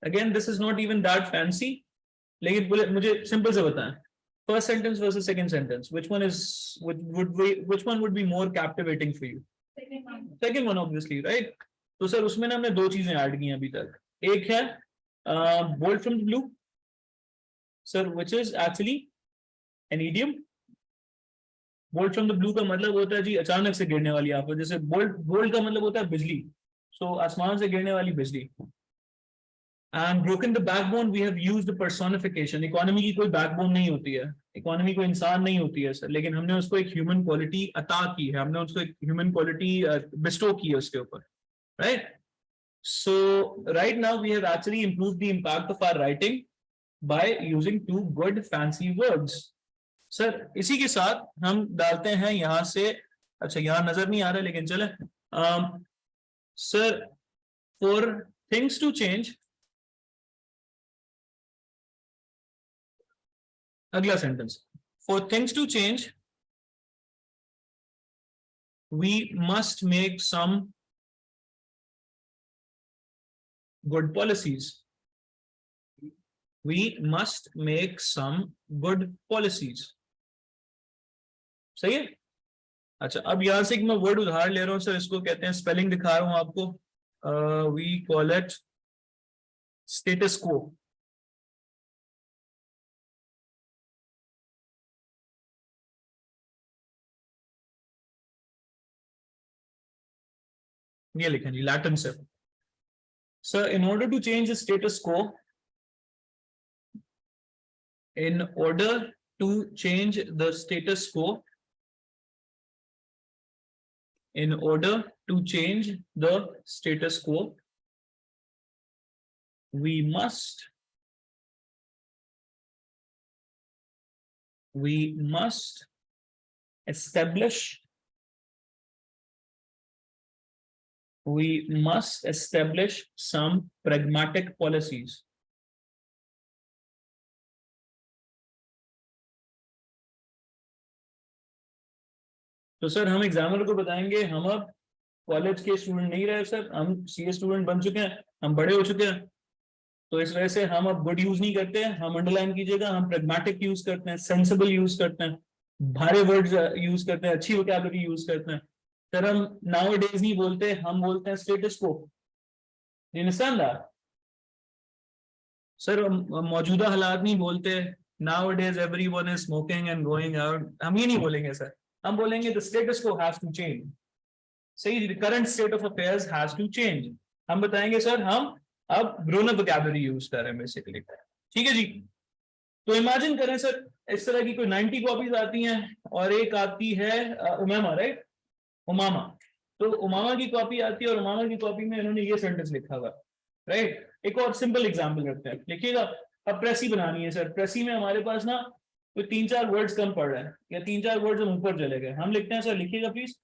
Again, this is not even that fancy. लेकिन मुझे simple से बताएं. First sentence versus second sentence. Which one would be more captivating for you? Second one, obviously, right? तो sir उसमें ना हमने दो चीजें ऐड की हैं अभी तक. एक है bolt from the blue, sir, which is actually an idiom. Bolt from the blue का मतलब होता है जी अचानक से गिरने वाली आफत. जैसे बोल्ट का मतलब होता है बिजली, सो आसमान से गिरने वाली बिजली. And broken the backbone, we have used the personification. Economy की कोई बैकबोन नहीं होती है, इकोनॉमी कोई इंसान नहीं होती है सर, लेकिन हमने उसको एक ह्यूमन क्वालिटी अता की है, हमने उसको एक ह्यूमन क्वालिटी बिस्टो की है उसके ऊपर, right? So right now we have actually improved the impact of our writing by using two good fancy words. Sir इसी के साथ हम डालते हैं यहां से, अच्छा यहां नजर नहीं आ रहा लेकिन चले. Sir for things to change, अगला sentence, for things to change we must make some good policies. We must make some good policies. सही है? अच्छा, अब यहां से मैं वर्ड उधार ले रहा हूं सर, इसको कहते हैं, स्पेलिंग दिखा रहा हूं आपको. We call it status quo. ये लिखें जी लैटिन से. Sir in order to change the status quo, in order to change the status quo, in order to change the status quo, we must establish some pragmatic policies. तो sir हम examiner को बताएंगे हम अब college के student नहीं रहे sir, हम सीए स्टूडेंट बन चुके हैं, हम बड़े हो चुके हैं, तो इस वजह से हम अब गुड यूज नहीं करते हैं. हम अंडरलाइन कीजिएगा, हम प्रेगमेटिक यूज करते हैं, सेंसिबल यूज करते हैं, भारे वर्ड्स यूज करते हैं, अच्छी वोकैबुलरी यूज करते हैं. सर हम nowadays नहीं बोलते, हम बोलते हैं status quo. You understand that? Sir मौजूदा हालात नहीं बोलते. Nowadays everyone is smoking and going out. हम ये नहीं बोलेंगे सर. हम बोलेंगे the status quo has to change. सही, the current state of affairs has to change. हम बताएंगे सर हम अब grown up vocabulary यूज कर रहे हैं बेसिकली. ठीक है जी. तो इमेजिन करें सर इस तरह की कोई 90 कॉपीज आती हैं और एक आती है उमामा, राइट, उमामा. तो उमामा की कॉपी आती है और उमामा की कॉपी में इन्होंने ये सेंटेंस लिखा हुआ, राइट. एक और सिंपल एग्जांपल रखते हैं, लिखिएगा. अब प्रेसी बनानी है सर. प्रेसी में हमारे पास ना कोई 3-4 वर्ड्स कम पड़ रहे हैं या 3-4 वर्ड्स हम ऊपर चले गए. हम लिखते हैं सर, लिखिएगा please.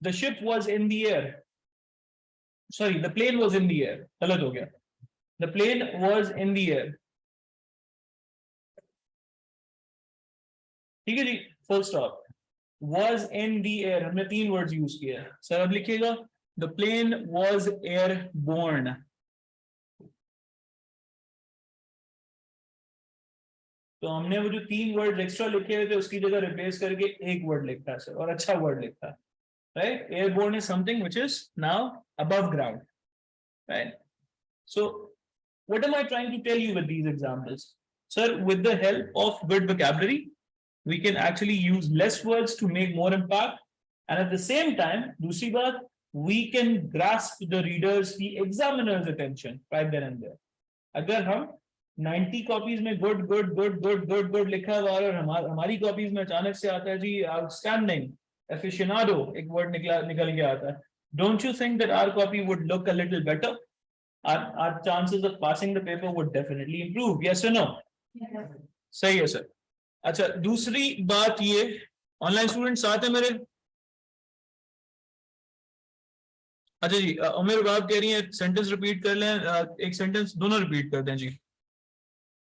The ship was in the air, sorry the plane was in the air. गलत हो गया. The plane was in the air. ठीक है जी, full stop. was in the air, हमने 3 वर्ड्स यूज किया सर. अब लिखिएगा the plane was airborne. तो हमने वो जो 3 वर्ड एक्स्ट्रा लिखे हुए थे उसकी जगह रिप्लेस करके एक वर्ड लिखा है सर, और अच्छा वर्ड लिखा है, right. Airborne is something which is now above ground, right. So what am I trying to tell you with these examples? Sir, with the help of good vocabulary, we can actually use less words to make more impact, and at the same time, दूसरी बात, we can grasp the readers, the examiner's attention right then and there. अगर हम 90 copies में good good good good good good लिखा हुआ और हमारी copies में अचानक से आता है जी आउटस्टैंडिंग, एफिशिएनाडो एक वर्ड निकल के आता है. Don't you think that our copy would look a little better? Our chances of passing the paper would definitely improve. Yes or no? Yes. सही है सर. अच्छा, दूसरी बात ये, ऑनलाइन स्टूडेंट साथ है मेरे? अच्छा जी, उमेर बाब कह रही है सेंटेंस रिपीट कर लें. एक सेंटेंस दोनों रिपीट कर दें जी.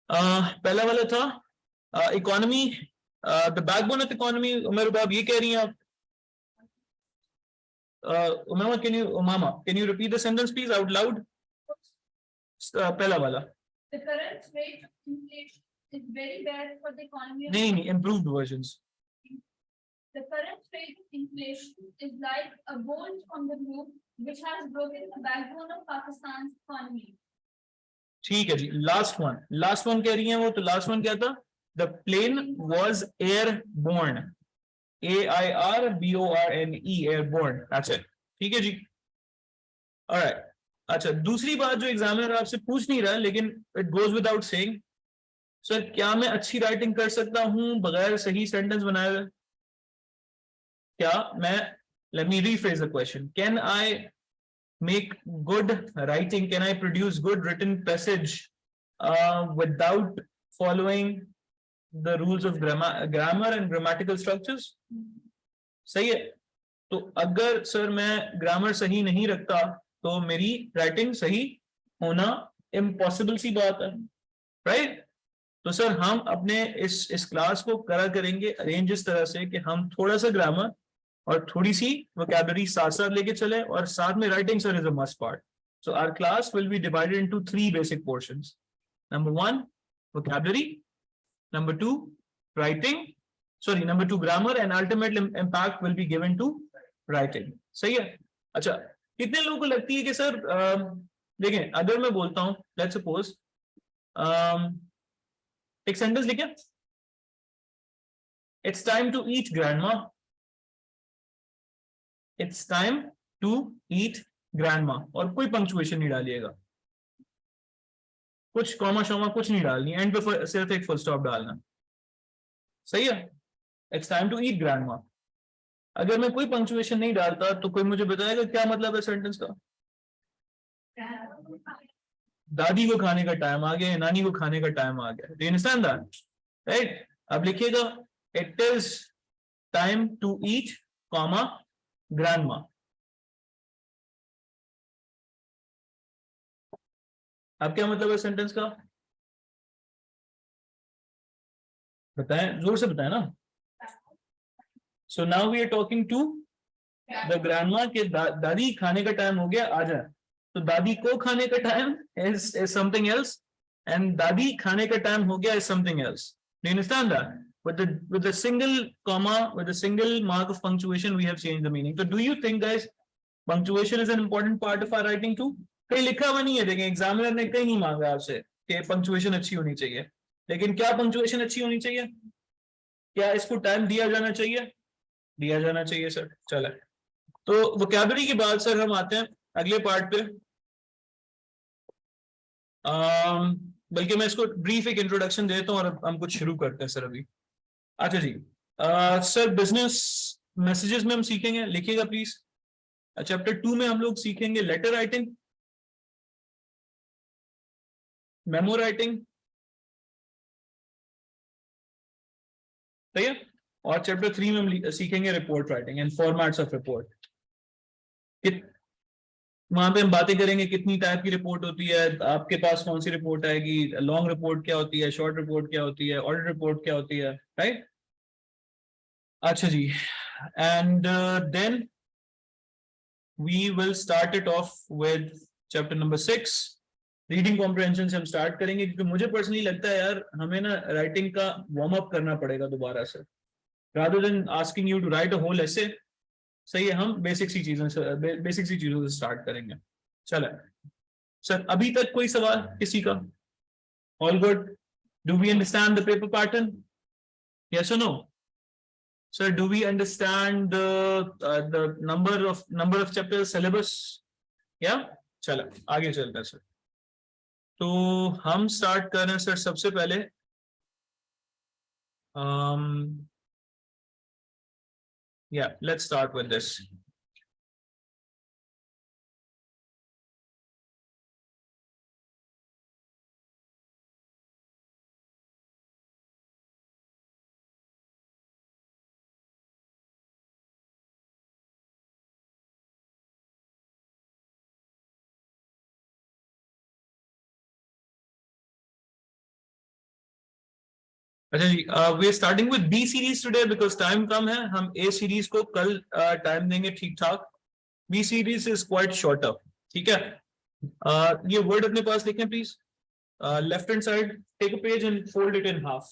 पहला वाला था economy, the backbone of economy. Umer Bab ये कह रही हैं आप. Umama can you repeat the sentence please out loud. पहला वाला. The current rate of inflation is very bad for the economy. नहीं, improved versions. The current rate of inflation is like a bolt from the roof which has broken the backbone of Pakistan's economy. ठीक है जी. Last one कह रही हैं वो. तो last one क्या था? The plane was airborne. AIRBORNE, airborne. That's it. ठीक है जी. Alright. अच्छा, दूसरी बात जो एग्जामिनर आपसे पूछ नहीं रहा लेकिन it goes without saying, sir क्या मैं अच्छी राइटिंग कर सकता हूं बगैर सही सेंटेंस बनाए हुए? क्या मैं, let me rephrase the question, can I make good writing, can I produce good written passage without following the rules of grammar and grammatical structures? सही है. तो अगर सर मैं ग्रामर सही नहीं रखता तो मेरी राइटिंग सही होना इम्पॉसिबल सी बात है, राइट. तो सर हम अपने इस क्लास को करा करेंगे अरेंज इस तरह से कि हम थोड़ा सा ग्रामर और थोड़ी सी वोकैबुलरी साथ साथ लेके चले, और साथ में writing sir is a must part. So our class will be divided into 3 basic portions. Number 1 vocabulary, number 2 writing, sorry number 2 grammar, and ultimate impact will be given to writing. सही है. अच्छा, कितने लोगों को लगती है कि सर देखें अगर मैं बोलता हूं लेट्स सपोज एक सेंटेंस लिखें, it's time to eat grandma. It's time to eat grandma, और कोई पंक्चुएशन नहीं डालिएगा, कुछ कॉमा शॉमा कुछ नहीं डालनी, एंड पे सिर्फ एक फुल स्टॉप डालना. सही है. It's time to eat grandma. अगर मैं कोई पंक्चुएशन नहीं डालता तो कोई मुझे बताएगा क्या मतलब है सेंटेंस का? दादी को खाने का टाइम आ गया, नानी को खाने का टाइम आ गया. Do you understand that? Right. अब लिखिएगा it is time to eat comma grandma. अब क्या मतलब है सेंटेंस का? बताएं, जोर से बताएं ना. So now we are talking to the grandma के दादी खाने का टाइम हो गया, आ जाए. तो दादी को खाने का time is something else, and दादी खाने का टाइम हो गया is something else. Do you understand that? with the single comma, with a single mark of punctuation, we have changed the meaning. So do you think, guys, punctuation is an important part of our writing too? कहीं लिखा हुआ नहीं है, देखें examiner ने कहीं नहीं मांगा आपसे कि पंक्चुएशन अच्छी होनी चाहिए, लेकिन क्या पंक्चुएशन अच्छी होनी चाहिए? क्या इसको टाइम दिया जाना चाहिए? दिया जाना चाहिए सर। चला, तो वोकैबुलरी के बाद सर हम आते हैं अगले पार्ट पे। बल्कि मैं इसको ब्रीफ एक इंट्रोडक्शन देता हूँ और हम कुछ शुरू करते हैं सर अभी। अच्छा जी, सर बिजनेस मैसेजेस में हम सीखेंगे, लिखिएगा प्लीज। चैप्टर 2 में हम लोग सीखेंगे लेटर राइटिंग, मेमो राइटिंग, सही है, और चैप्टर 3 में हम सीखेंगे report writing and formats of report. वहां पे हम बातें करेंगे कितनी टाइप की रिपोर्ट होती है, आपके पास कौन सी रिपोर्ट आएगी, लॉन्ग रिपोर्ट क्या होती है, शॉर्ट रिपोर्ट क्या होती है, ऑडिट रिपोर्ट क्या होती है, राइट। अच्छा जी, and then we will start it off with chapter number 6, reading comprehension से हम स्टार्ट करेंगे, क्योंकि मुझे पर्सनली लगता है यार हमें ना राइटिंग का वार्म अप करना पड़ेगा दोबारा से, rather than asking you to write a whole essay. सही है, हम बेसिक सी चीजों से स्टार्ट करेंगे। चलो सर, अभी तक कोई सवाल किसी का? All good? Do we understand the paper pattern? Yes और no? Sir do we understand the number of chapter syllabus? या चलो आगे चलते हैं सर। तो हम स्टार्ट कर रहे हैं सर सबसे पहले yeah, let's start with this. अच्छा जी, we are starting with B series today because time कम है, हम A series को कल टाइम देंगे ठीक ठाक। B series is quite shorter, ठीक है। ये वर्ड अपने पास लिखें please, left hand side, take a page and fold it in half.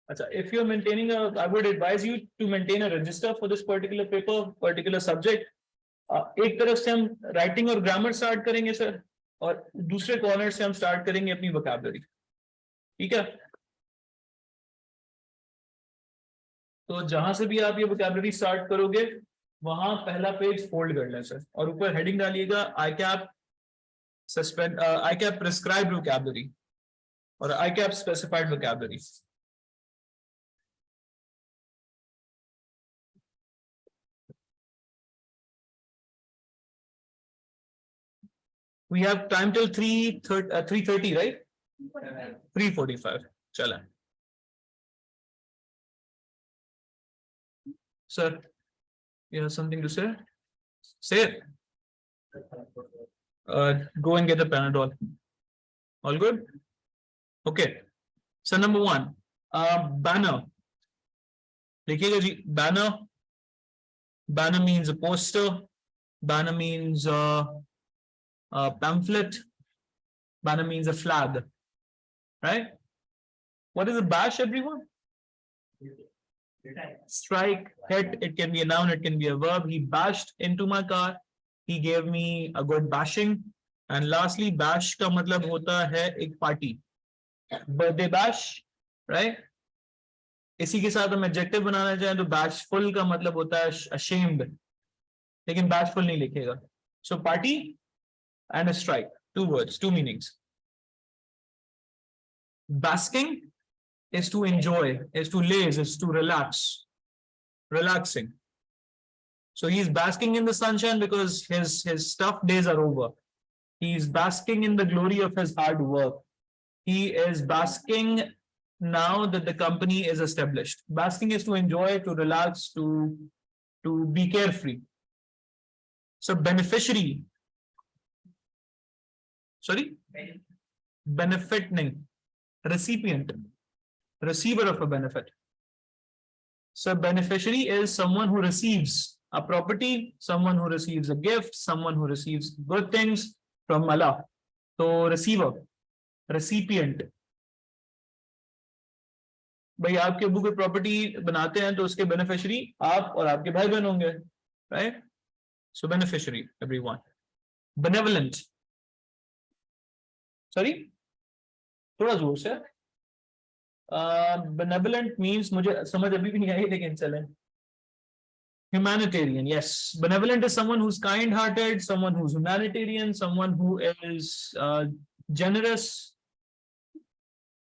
अच्छा, if you are maintaining a, I would advise you to maintain a register for this particular paper, particular subject. एक तरफ से हम writing और grammar start करेंगे sir, और दूसरे corner से हम स्टार्ट करेंगे अपनी वोकैबुलरी, ठीक है। तो जहां से भी आप ये वोकैबुलरी स्टार्ट करोगे वहां पहला पेज फोल्ड कर लें सर, और ऊपर हेडिंग डालिएगा ICAP suspend, ICAP prescribed vocabulary और ICAP specified vocabulary. We have time till 3:30, right? 3:45. चला sir, you have something to say? Say it. Go and get the Panadol. All good? Okay. So number 1, banner. देखिएगा जी, banner. Banner means a poster. Banner means pamphlet. Banner means a flag, right? What is a bash, everyone? Strike, hit. It can be a noun, it can be a verb. He bashed into my car. He gave me a good bashing. And lastly, bash का मतलब होता है एक party, birthday bash, right? इसी के साथ हम adjective बनाना चाहें तो bashful का मतलब होता है ashamed, लेकिन bashful नहीं लिखेगा। So party and a strike, 2 words, 2 meanings. Basking is to enjoy, is to laze, is to relax, relaxing. So he's basking in the sunshine because his tough days are over. He's basking in the glory of his hard work. He is basking now that the company is established. Basking is to enjoy, to relax, to be carefree. So beneficiary, sorry, benefiting, recipient, receiver of a benefit. So beneficiary is someone who receives a property, someone who receives a gift, someone who receives good things from Allah. So receiver, recipient, भाई आपके अब्बू कोई property बनाते हैं तो उसके beneficiary आप और आपके भाई बहन होंगे, राइट? सो बेनिफिशियरी एवरीवन। बेनेवलेंट, सॉरी थोड़ा जोर से। बेनेवलेंट मींस मुझे समझ अभी भी नहीं आई, लेकिन चलें। Humanitarian, yes. Benevolent is someone who's kind-hearted, someone who's humanitarian, someone who is generous,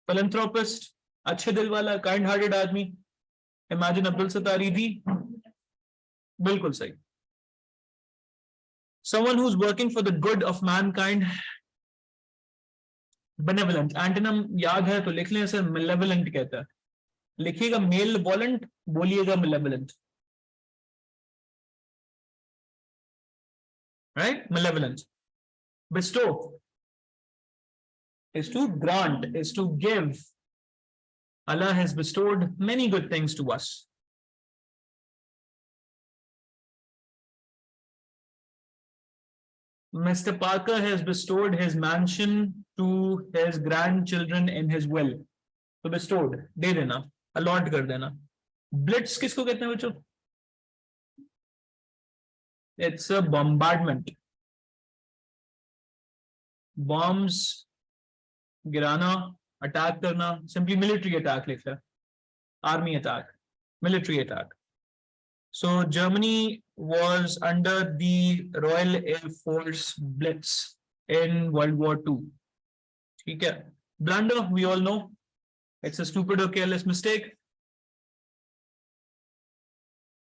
philanthropist, अच्छे दिल वाला, kind-hearted आदमी. Imagine अब्दुल सत्तार ईदी, बिल्कुल सही. Someone who's working for the good of mankind. Benevolent, antonym याद है तो लिख लें सर, malevolent कहता है. लिखिएगा malevolent, बोलिएगा malevolent. Right? Malevolent. Bestow is to grant, is to give. Allah has bestowed many good things to us. Mr. Parker has bestowed his mansion to his grandchildren in his will. So bestowed, दे देना, allot कर देना. Blitz किसको कहते हैं बच्चों? It's a bombardment. Bombs गिराना, attack करना, simply military attack लिखता है. Army attack, military attack. So Germany was under the Royal Air Force Blitz in World War II. ठीक है. Blunder, we all know. It's a stupid or careless mistake.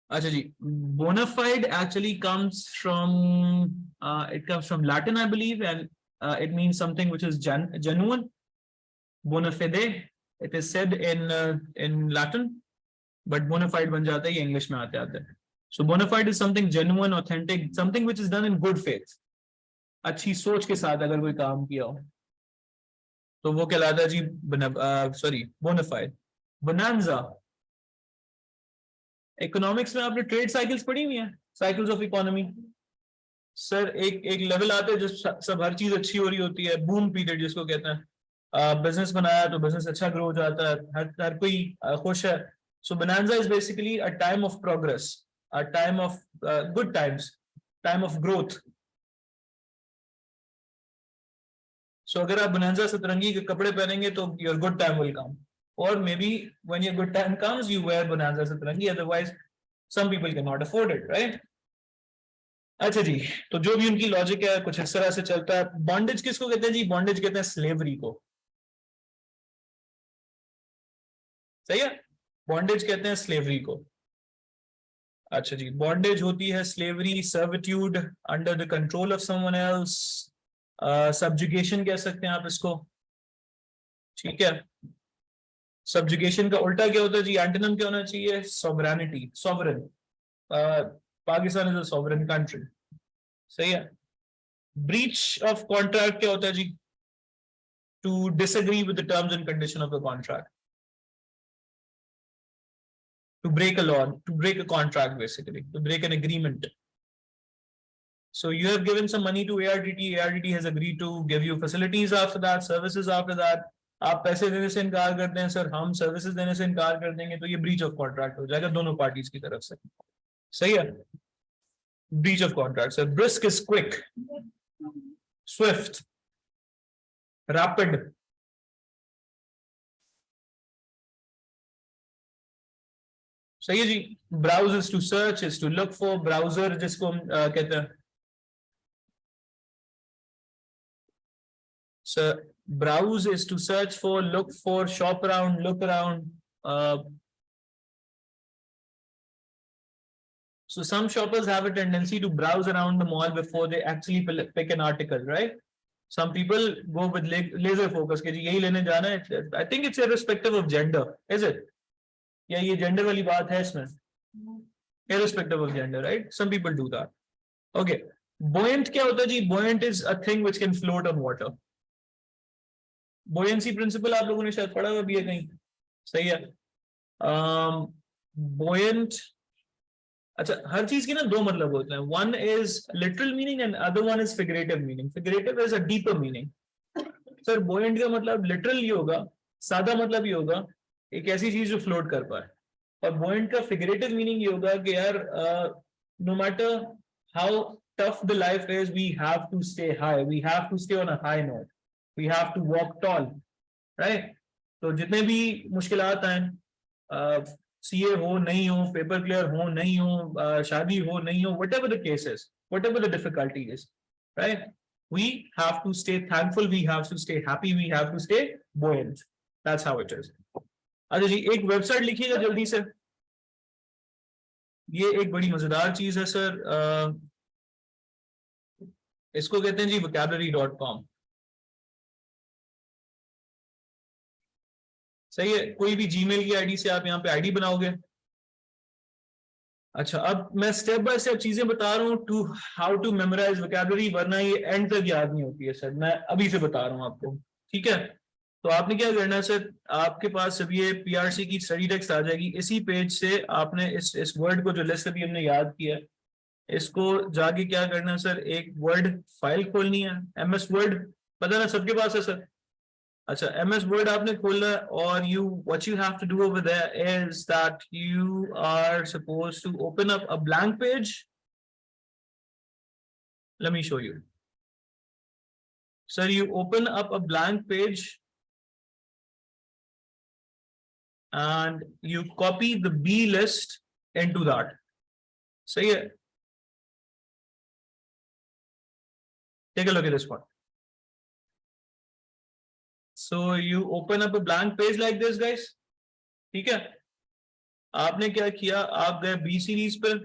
अच्छा जी, bona fide actually comes from Latin, I believe, and it means something which is genuine. Bona fide, it is said in Latin, but bona fide बन जाता है ये English में आते आते. So bona fide is something genuine, authentic, something which is done in good faith. अच्छी सोच के साथ अगर कोई काम किया हो, तो वो कहलाता है जी bona fide. Bonanza. इकोनॉमिक्स में आपने ट्रेड साइकिल्स पढ़ी हुई हैं, साइकिल्स ऑफ इकोनॉमी. सर एक लेवल आते हैं जब सब हर चीज अच्छी हो रही होती है, बूम पीरियड जिसको कहते हैं. बिजनेस बनाया तो बिजनेस अच्छा ग्रो हो जाता है, हर कोई खुश है. So bonanza is basically a time of progress, a time of good times, time of growth. So अगर आप बोनांजा सतरंगी के कपड़े पहनेंगे तो your good time will come. Or maybe when your good time comes, you wear bonanza satrangi. Otherwise, some people cannot afford it, right? अच्छा जी, तो जो भी उनकी लॉजिक है कुछ इस तरह से चलता है. बॉन्डेज किसको कहते हैं जी? बॉन्डेज कहते हैं स्लेवरी को. सही है, बॉन्डेज कहते हैं स्लेवरी को. अच्छा जी, बॉन्डेज होती है slavery, servitude, under the control of someone else, subjugation कह सकते हैं आप इसको. ठीक है. सब्जुगेशन का उल्टा क्या होता है जी? एंटोनिम क्या होना चाहिए? Sovereignty, sovereign. Pakistan is a sovereign country. सही है. ब्रीच ऑफ कॉन्ट्रैक्ट क्या होता है जी? To disagree with the terms and condition of the contract. To break a law, to break a contract, basically to break an agreement. So you have given some money to ARDT. ARDT has agreed to give you facilities after that, services after that. आप पैसे देने से इनकार करते हैं, sir हम services देने से इनकार कर देंगे, तो ये ब्रीच ऑफ कॉन्ट्रैक्ट हो जाएगा दोनों पार्टीज की तरफ से. सही है. Breach of contract. Sir brisk is quick, swift, rapid. सही है जी. Browse is to search, is to look for. Browser जिसको हम कहते हैं. Sir browse is to search for, look for, shop around, look around. So some shoppers have a tendency to browse around the mall before they actually pick an article, right? Some people go with laser focus कि यही लेने जाना है. I think it's irrespective of gender, is it? या ये gender वाली बात है इसमें? Irrespective of gender, right? Some people do that. Okay. Buoyant क्या होता है जी? Buoyant is a thing which can float on water. Buoyancy principle आप लोगों ने शायद पढ़ा हुआ भी है कहीं. सही है. Buoyant. अच्छा, हर चीज के ना दो मतलब होते हैं. One is literal meaning and other one is figurative meaning. Figurative is a deeper meaning. Sir buoyant का मतलब literal ही होगा, सादा मतलब ही होगा एक ऐसी चीज जो फ्लोट कर पाए। और buoyant का फिगरेटिव मीनिंग ये होगा कि यार no matter how tough the life is, we have to stay high, we have to stay on a high note, we have to walk tall, right? तो जितने भी मुश्किलात आए, सीए हो नहीं हो, पेपर क्लियर हो नहीं हो, शादी हो नहीं हो, whatever the case is, whatever the difficulty is, right? We have to stay thankful, we have to stay happy, we have to stay buoyant. That's how it is. अच्छा जी, एक वेबसाइट लिखिएगा जल्दी से। ये एक बड़ी मजेदार चीज है सर, इसको कहते हैं जी vocabulary.com। सही है, कोई भी जीमेल की आईडी से आप यहाँ पे आईडी बनाओगे। अच्छा, अब मैं स्टेप बाय स्टेप चीजें बता रहा हूँ to how to memorize vocabulary, वरना ये एंड तक याद नहीं होती है सर। मैं अभी से बता रहा हूँ आपको, ठीक है? तो आपने क्या करना है सर, आपके पास जब ये पीआरसी की स्टडी टेक्स्ट आ जाएगी, इसी पेज से आपने इस वर्ड को जो लिस्ट अभी हमने याद किया है, इसको जाके क्या करना है सर, एक वर्ड फाइल खोलनी है, एमएस वर्ड, पता ना सबके पास है सर। अच्छा, एमएस वर्ड आपने खोलना है और what you have to do over there is that you are supposed to open up a blank page. Let me show you sir, you open up a blank page and you copy the B list into that. सही है? Take a look at this one. So you open up a blank page like this, guys. ठीक है? आपने क्या किया, आप गए B series पर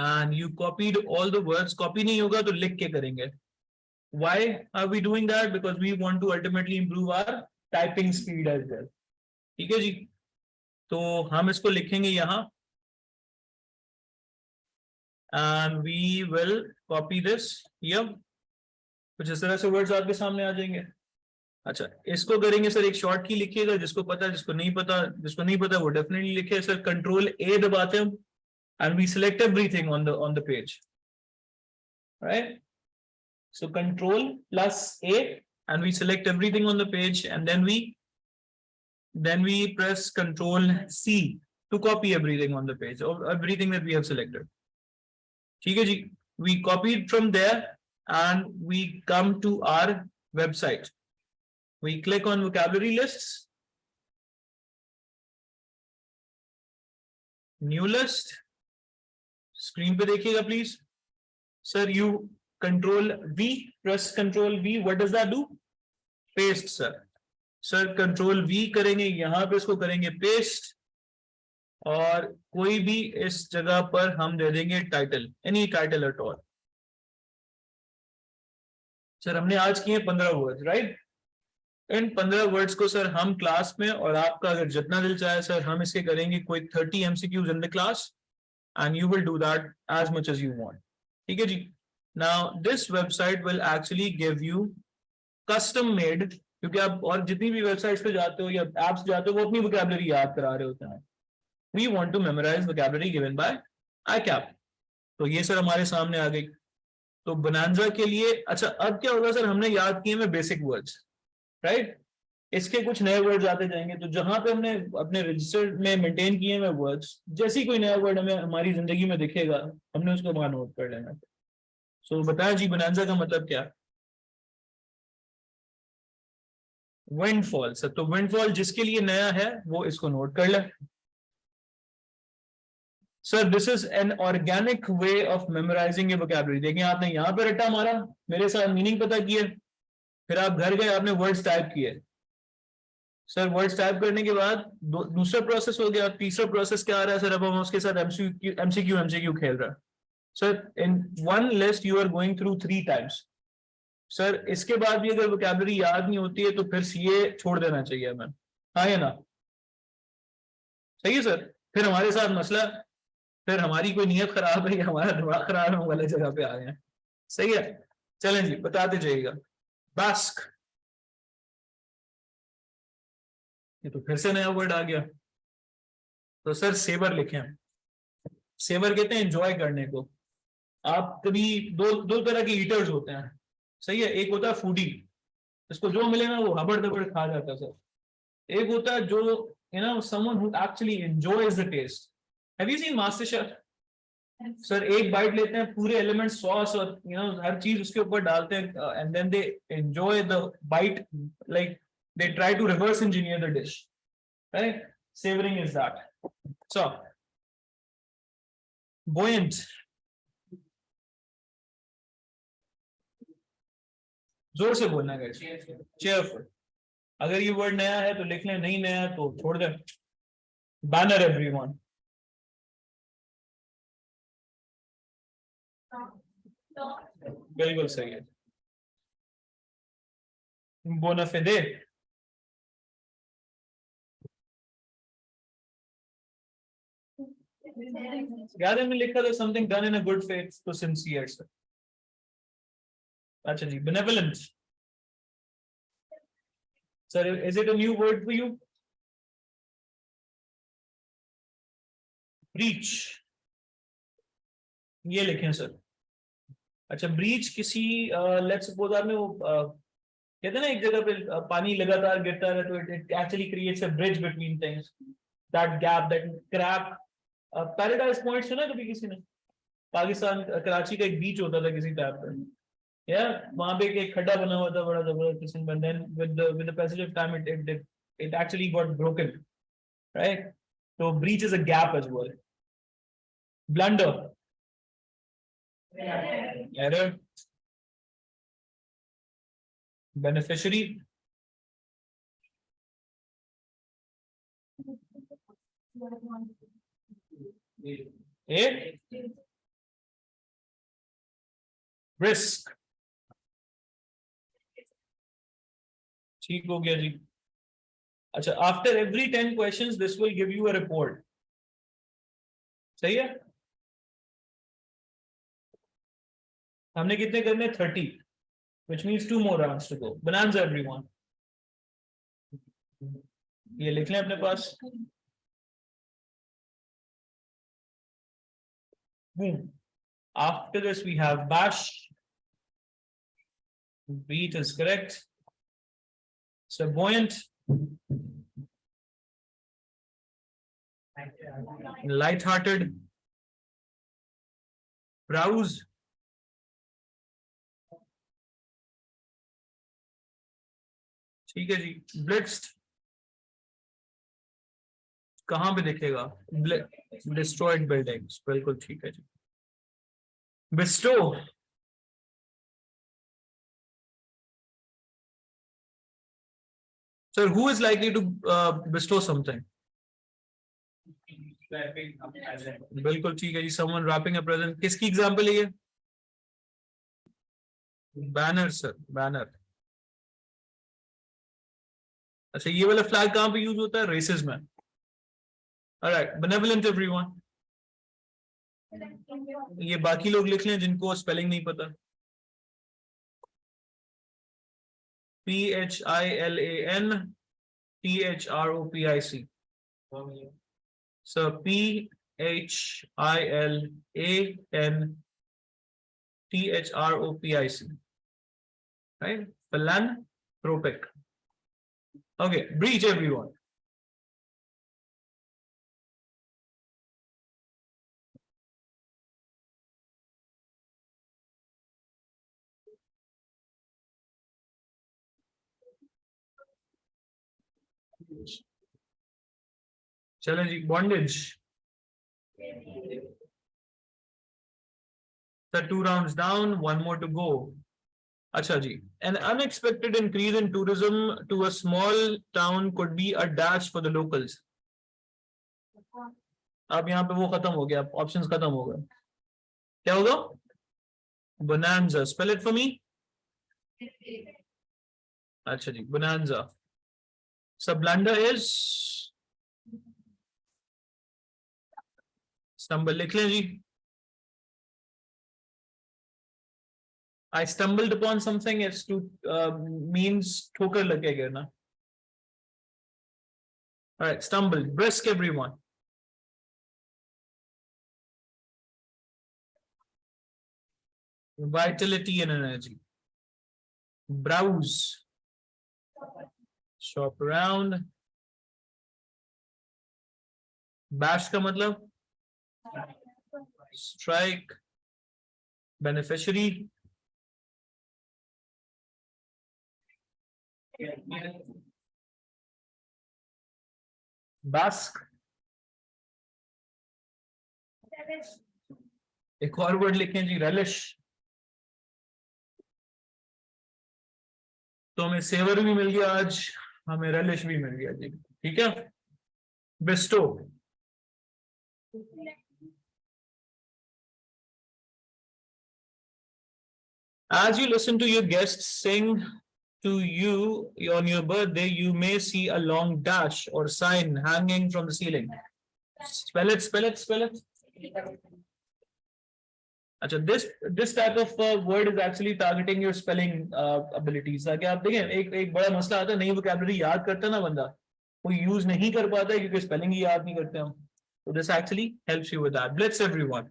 and you copied all the words. Copy नहीं होगा तो लिख के करेंगे। Why are we doing that? Because we want to ultimately improve our typing speed as well. ठीक है जी? तो हम इसको लिखेंगे यहाँ and we will copy this here। कुछ इस तरह से वर्ड्स आपके सामने आ जाएंगे। अच्छा, इसको करेंगे सर, एक शॉर्ट की लिखिएगा, जिसको पता है, जिसको नहीं पता वो डेफिनेटली लिखे सर। कंट्रोल ए दबाते हैं and we select everything on the page, right? So control plus A and we select everything on the page, and then we press control C to copy everything on the page, or everything that we have selected. ठीक है जी? We copied from there and we come to our website. We click on vocabulary lists, new list, screen पे देखिएगा please sir. You control V, press control V, what does that do? Paste sir control V करेंगे, यहां पे इसको करेंगे paste, और कोई भी इस जगह पर हम दे देंगे title, any title at all. Sir हमने आज किए 15 वर्ड्स, राइट? इन 15 वर्ड्स को सर हम क्लास में, और आपका अगर जितना दिल चाहे सर, हम इसके करेंगे कोई 30 MCQs in the class, and you will do that as much as you want. ठीक है जी? Now this website will actually give you custom made, क्योंकि आप और जितनी भी वेबसाइट्स पे जाते हो या एप्स जाते हो, वो अपनी वोकैबुलरी याद करा रहे होते हैं। We want to memorize vocabulary given by ICAP। तो ये सर हमारे सामने आ गई। तो बोनांजा के लिए, अच्छा अब क्या होगा सर, हमने याद किए में बेसिक वर्ड्स, राइट? इसके कुछ नए वर्ड्स आते जाएंगे, तो जहां पे हमने अपने रजिस्टर में मेंटेन किए हुए वर्ड्स, जैसे ही कोई नया वर्ड हमें हमारी जिंदगी में दिखेगा, हमने उसको वहां नोट कर लेना। सो बताया जी, बोनांजा का मतलब क्या? Windfall sir. तो विंडफॉल जिसके लिए नया है वो इसको नोट कर ले sir. This is an organic way of memorizing a vocabulary. देखिए, आपने यहाँ पे रट्टा मारा, मेरे साथ मीनिंग पता किए, फिर आप घर गए, आपने वर्ड्स टाइप किए सर। वर्ड्स टाइप करने के बाद दूसरा प्रोसेस हो गया। तीसरा प्रोसेस क्या आ रहा है सर? अब हम उसके साथ एमसीक्यू खेल रहा है sir. In one list you are going through 3 times sir. इसके बाद भी अगर वोकैबुलरी याद नहीं होती है तो फिर सीए छोड़ देना चाहिए हमें, हाँ या ना? सही है सर? फिर हमारे साथ मसला, फिर हमारी कोई नीयत खराब है या हमारा दिमाग खराब है, हम गलत जगह पे आ गए हैं। सही है? चलें जी, बताते जाइएगा। बास्क, ये तो फिर से नया वर्ड आ गया। तो सर सेवर लिखें। सेवर कहते हैं एंजॉय करने को। आप कभी दो तरह के ईटर्स होते हैं, सही है? एक होता है फूडी, इसको जो मिले ना वो हबड़ दबड़ खा जाता है सर। एक होता है जो someone who actually enjoys the taste. Have you seen MasterChef? Sir एक बाइट लेते हैं, पूरे एलिमेंट सॉस और हर चीज उसके ऊपर डालते हैं, and then they enjoy the bite, like they try to reverse engineer the dish, right? Savoring is that. So buoyant, जोर से बोलना है guys. Cheerful. अगर ये वर्ड नया है तो लिख लें, नहीं नया है तो छोड़ दें. Banner everyone. बिल्कुल सही है. Bona fide. याद है मैंने लिखा था something done in a good faith, तो सिंसियर सर. अच्छा जी, benevolent. Sir, is it a new word for you? Breach. ये लिखें सर. अच्छा, ब्रीच किसी लेट्स सपोज आपने वो कहते हैं ना एक जगह पे पानी लगातार गिरता है, तो it actually creates a bridge between things, that gap, that crack. Paradise point सुना कभी किसी ने? पाकिस्तान कराची का एक बीच होता था किसी टाइप पे, या वहां पे एक खड्डा बना हुआ था बड़ा जबरदस्त किस्म का, then with the passage of time it actually got broken, right? तो breach is a gap as well. Blunder, error. Beneficiary, a risk. ठीक हो गया जी. अच्छा, after every 10 questions this will give you a report. सही है? हमने कितने करने? 30, which means 2 more rounds to go. Bonanza everyone. ये लिख लें अपने पास. Boom. After this we have bash. Beat is correct. So buoyant, light-hearted, browse, ठीक है जी. Blitzed, कहां पे दिखेगा? Destroyed buildings, बिल्कुल ठीक है जी. Bestow, sir, who is likely to bestow something? बिल्कुल ठीक है जी. Someone wrapping a present. किसकी एग्जांपल है ये? Banner sir, banner. अच्छा, ये वाला फ्लैग कहां पे यूज होता है? रेसेस में. Alright, benevolent everyone. ये बाकी लोग लिख लें जिनको स्पेलिंग नहीं पता. PHILAN THROPIC. So PHILAN THROPIC, right? Philanthropic. Okay, breach everyone. चलें जी, bondage. So 2 rounds down, 1 more to go. अच्छा जी, an unexpected increase in tourism to a small town could be a dash for the locals. अब यहाँ पे वो खत्म हो गया, options खत्म हो गए. क्या होगा? bonanza. Spell it for me. अच्छा जी, bonanza. So blunder is stumble. लिख लें जी. I stumbled upon something is to means ठोकर लग के गिरना. All right, stumble. Brisk everyone. Vitality and energy. Browse. Shop around. Bash का मतलब स्ट्राइक, बेनिफिशियरी, बास्क, एक और वर्ड लिखें जी, रेलिश। तो हमें सेवर भी मिल गया आज, हमें रेलिश भी मिल गया जी, ठीक है। Bairstow, as you listen to your guests sing to you on your birthday, you may see a long dash or sign hanging from the ceiling. Spell it, spell it, spell it. अच्छा, this type of word is actually targeting your spelling abilities. ताकि आप देखें, एक बड़ा मसला आता है, नई vocabulary याद करता है ना बंदा, वो यूज नहीं कर पाता है क्योंकि स्पेलिंग ही याद नहीं करते हम। So this actually helps you with that. Blitz everyone.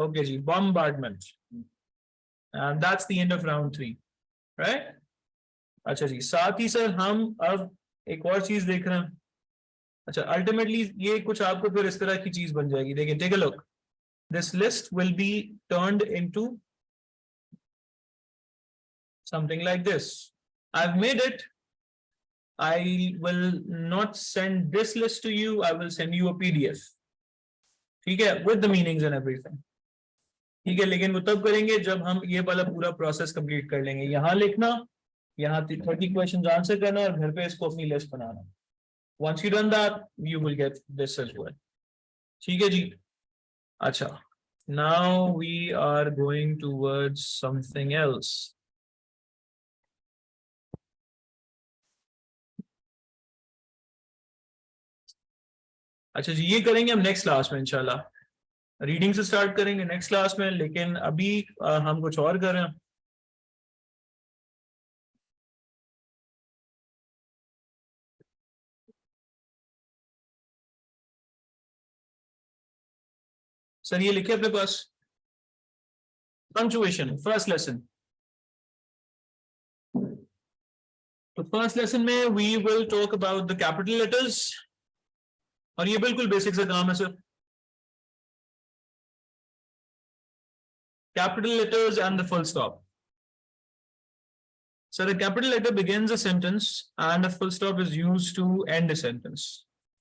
Okay ji, bombardment. And that's the end of round 3, right? अच्छा जी, साथ ही सर हम अब एक और चीज देख रहे हैं। अच्छा, अल्टीमेटली ये कुछ आपको फिर इस तरह की चीज बन जाएगी, देखिए, take a look. This list will be turned into something like this. I have made it. I will not send this list to you, I will send you a PDF, ठीक है, with the meanings and everything, ठीक है। लेकिन वो तब करेंगे जब हम ये वाला पूरा प्रोसेस कंप्लीट कर लेंगे। यहाँ लिखना, यहाँ 30 क्वेश्चन आंसर करना और घर पे इसको अपनी list banana. Once you done that, you will get this as well, ठीक है जी। अच्छा, now we are going towards something else. अच्छा जी, ये करेंगे हम नेक्स्ट क्लास में इंशाल्लाह। रीडिंग से स्टार्ट करेंगे नेक्स्ट क्लास में, लेकिन अभी हम कुछ और कर रहे हैं। सर ये लिखे अपने पास, पंक्चुएशन फर्स्ट लेसन। तो फर्स्ट लेसन में we will talk about the capital letters, और ये बिल्कुल बेसिक सा काम है sir. Capital letters and the full stop. So the capital letter begins a sentence and a full stop is used to end a sentence.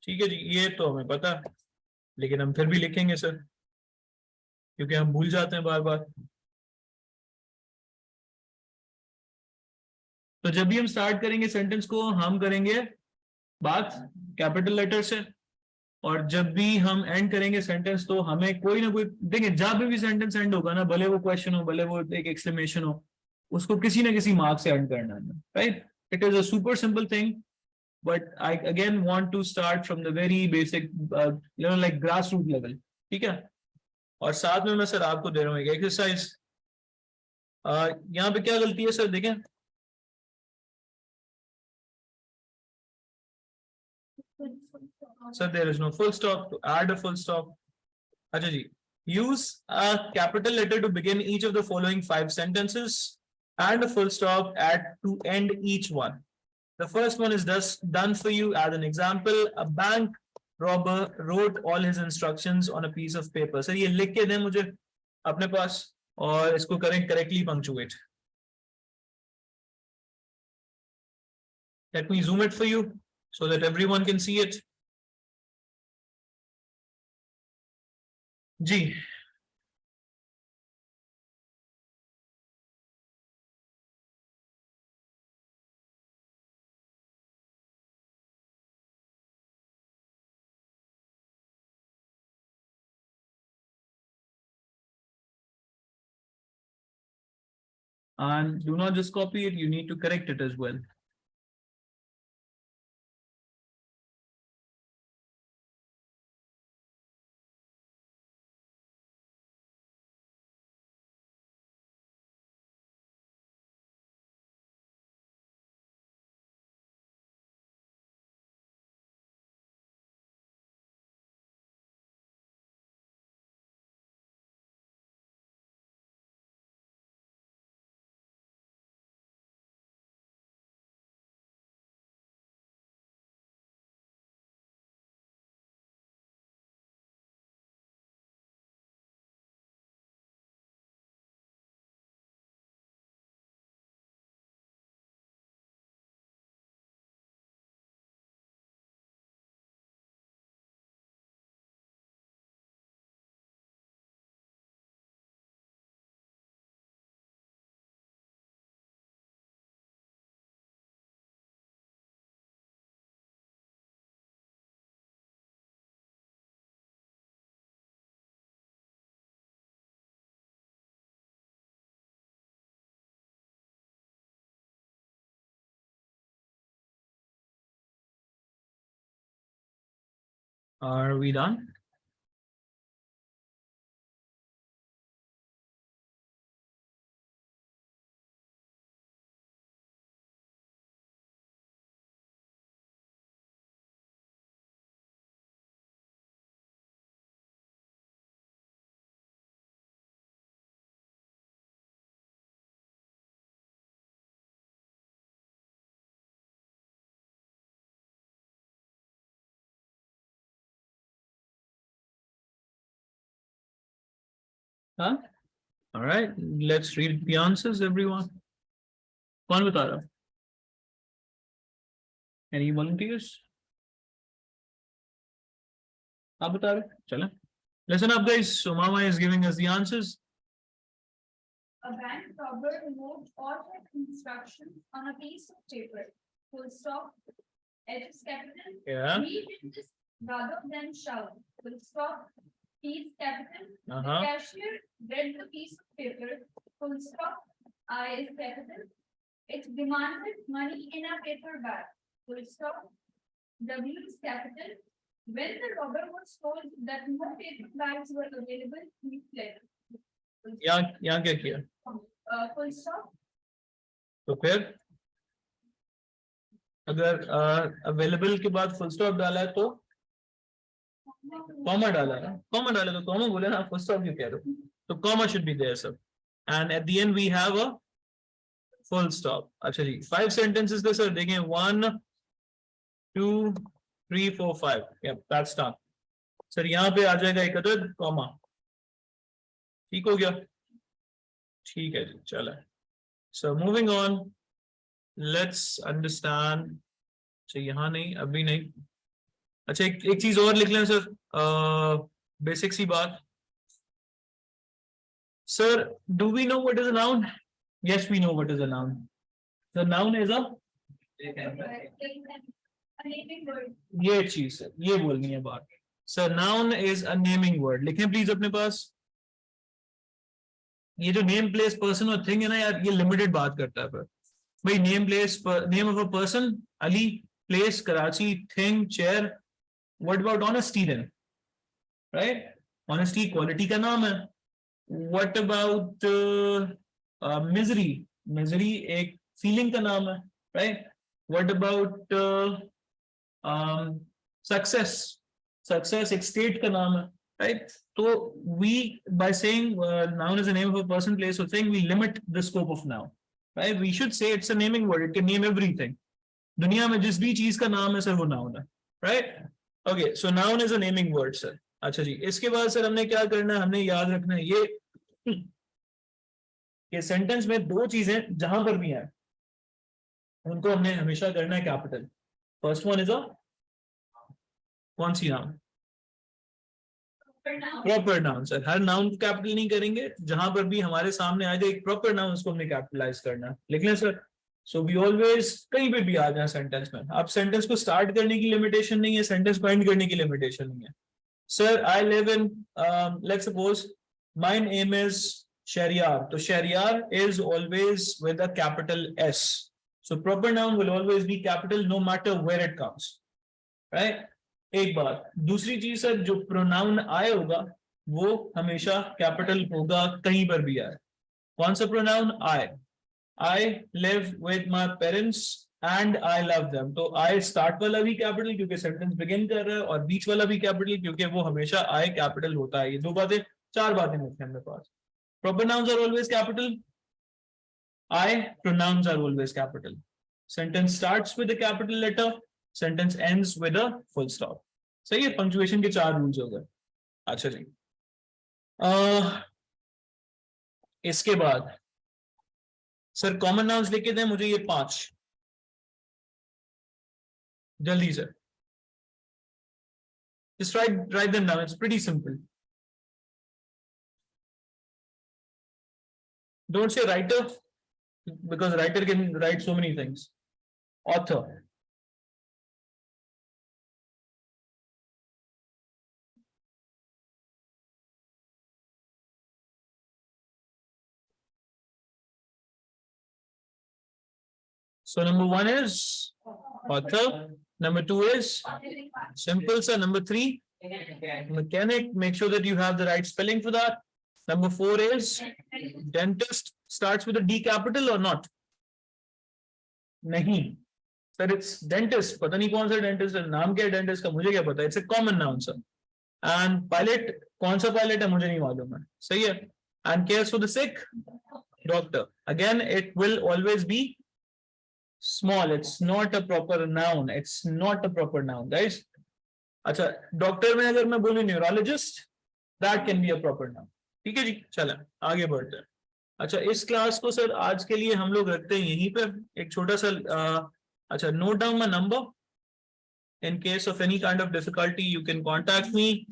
ठीक है जी, ये तो हमें पता है, लेकिन हम फिर भी लिखेंगे सर, क्योंकि हम भूल जाते हैं बार बार। तो जब भी हम स्टार्ट करेंगे सेंटेंस को, हम करेंगे बात कैपिटल लेटर से, और जब भी हम एंड करेंगे सेंटेंस तो हमें कोई ना कोई, देखिए जहां पे भी सेंटेंस एंड होगा ना, भले वो क्वेश्चन हो, भले वो एक एक्सक्लेमेशन हो, उसको किसी ना किसी मार्क से एंड करना है, right. It is a super simple thing, but I again want to start from the very basic, like grassroots level, ठीक है। और साथ में मैं सर आपको दे रहा हूँ एक एक्सरसाइज। यहाँ पे क्या गलती है सर, देखें, sir there is no full stop, to add a full stop. अच्छा जी, use a capital letter to begin each of the following 5 sentences and a full stop at to end each one. The first one is thus done for you as an example. A bank robber wrote all his instructions on a piece of paper. Sir ये लिख के दें मुझे अपने पास, और इसको करें correctly punctuate. Let me zoom it for you so that everyone can see it. जी, and do not just copy it, you need to correct it as well. Are we done? Huh? All right, let's read the answers, everyone. कौन बता रहा? Any volunteers? आप बता रहे? चलें. Listen up, guys. So Mama is giving us the answers. A bank robber removed all his instructions on a piece of paper. Full stop. H is capital. Yeah. Read this rather than shout. Full stop. P is capital. The Uh-huh. cashier read the piece of paper. Full stop. I is capital. It demanded money in a paper bag. Full stop. W is capital. When the robber was told that no paper bags were available, he fled. यहाँ क्या किया? Full stop. तो फिर अगर available के बाद full stop डाला है तो कॉमा डाला है, कॉमा डाला तो कॉमा बोले ना, फुल स्टॉप क्यों कह रहे हो? तो comma should be there sir, and at the end we have a full stop. अच्छा जी, 5 sentences थे सर, देखें 1 2 3 4 5. Yup, that's done sir. यहाँ पे आ जाएगा एक अदद कॉमा. ठीक हो गया? ठीक है जी, चला. So moving on, let's understand. अच्छा यहाँ नहीं, अभी नहीं. अच्छा एक चीज और लिख लें सर, बेसिक सी बात. Sir, do we know what is a noun? Yes, we know what is a noun. The noun is a, ये चीज है, ये बोलनी है बात. Sir, noun is a naming word. लिखें प्लीज अपने पास. ये जो नेम प्लेस पर्सन और थिंग है ना यार, ये लिमिटेड बात करता है. पर भाई name place, name of a person Ali, place Karachi, thing chair. What about honesty then? Right, honesty quality का नाम है. What about misery? मिजरी एक फीलिंग का नाम है. Right. What about success? Success एक स्टेट का नाम है. राइट. तो we, by saying noun is a name of a person, place or thing, we limit the scope of noun. Right. We should say it's a naming word. It can name everything. दुनिया में जिस भी चीज का नाम है sir, वो noun है. Right. Okay, so noun is a naming word sir. अच्छा जी, इसके बाद सर हमने क्या करना है, हमने याद रखना है ये सेंटेंस में दो चीजें जहां पर भी हैं उनको हमने हमेशा करना है capital. First one is a, कौन सी नाउन? Proper noun sir. हर नाउन को कैपिटल नहीं करेंगे, जहां पर भी हमारे सामने आ जाए एक प्रॉपर नाउन, उसको हमने कैपिटलाइज करना है. लिख लें सर. सो वी ऑलवेज, कहीं पे भी आ जाए सेंटेंस में, आप सेंटेंस को स्टार्ट करने की लिमिटेशन नहीं है, सेंटेंस को एंड करने की लिमिटेशन नहीं है. Sir, I live in, let's suppose my name is Shahriyar. तो Shahriyar is always with a capital S. So proper noun will always be capital no matter where it comes. Right. एक बात. दूसरी चीज सर, जो प्रोनाउन आए होगा वो हमेशा कैपिटल होगा, कहीं पर भी आए. कौन सा pronoun? I. I live with my parents and I love them. तो आई स्टार्ट वाला भी कैपिटल क्योंकि सेंटेंस बिगिन कर रहा है, और बीच वाला भी कैपिटल क्योंकि वो हमेशा आई कैपिटल होता है. ये दो बातें, चार बातें होती हैं हमारे पास. Proper nouns are always capital. I pronouns are always capital. Sentence starts with a capital letter, sentence ends with a full stop. सही है. पंक्चुएशन के 4 रूल्स हो गए. अच्छा जी, इसके बाद सर कॉमन नाउन्स लिखे दें मुझे ये 5 जल्दी से. Just write them down. It's pretty simple. Don't say writer, because writer can write so many things. Author. So number 1 is author. Number 2 is simple sir. Number 3, Mechanic, make sure that you have the right spelling for that. Number 4 is dentist, starts with a D capital or not? नहीं. Sir, it's dentist. पता नहीं कौन सा dentist है, नाम क्या है dentist का, मुझे क्या पता है. It's a common noun, sir. And pilot, कौन सा pilot है मुझे नहीं मालूम है. सही है. And cares for the sick, doctor. Again, it will always be small. It's not a proper noun. It's not a proper noun, guys. अच्छा, डॉक्टर में अगर मैं बोलूं neurologist, that can be a proper noun. ठीक है जी, चलें आगे बढ़ते हैं. अच्छा, इस क्लास को सर आज के लिए हम लोग रखते हैं यहीं पर. एक छोटा सा अच्छा, note down my number. In case of any kind of difficulty, you can contact me.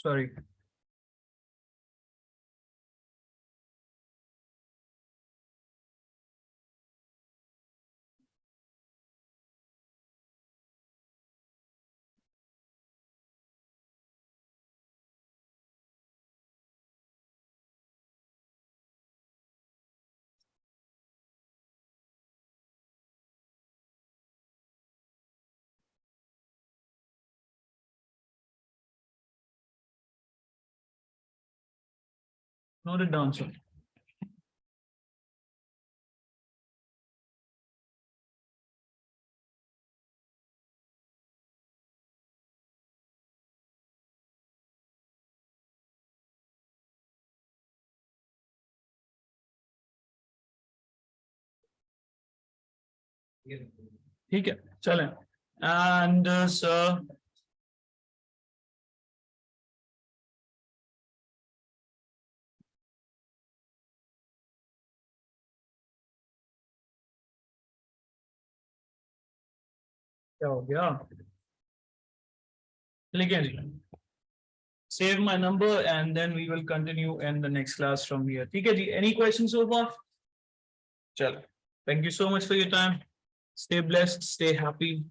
Sorry. Note it down, sir. ठीक है, चलें. And sir, क्या हो गया? लिखें जी. Save my number and then we will continue in the next class from here. ठीक है जी. Any questions so far? चलो. Thank you so much for your time. Stay blessed, stay happy.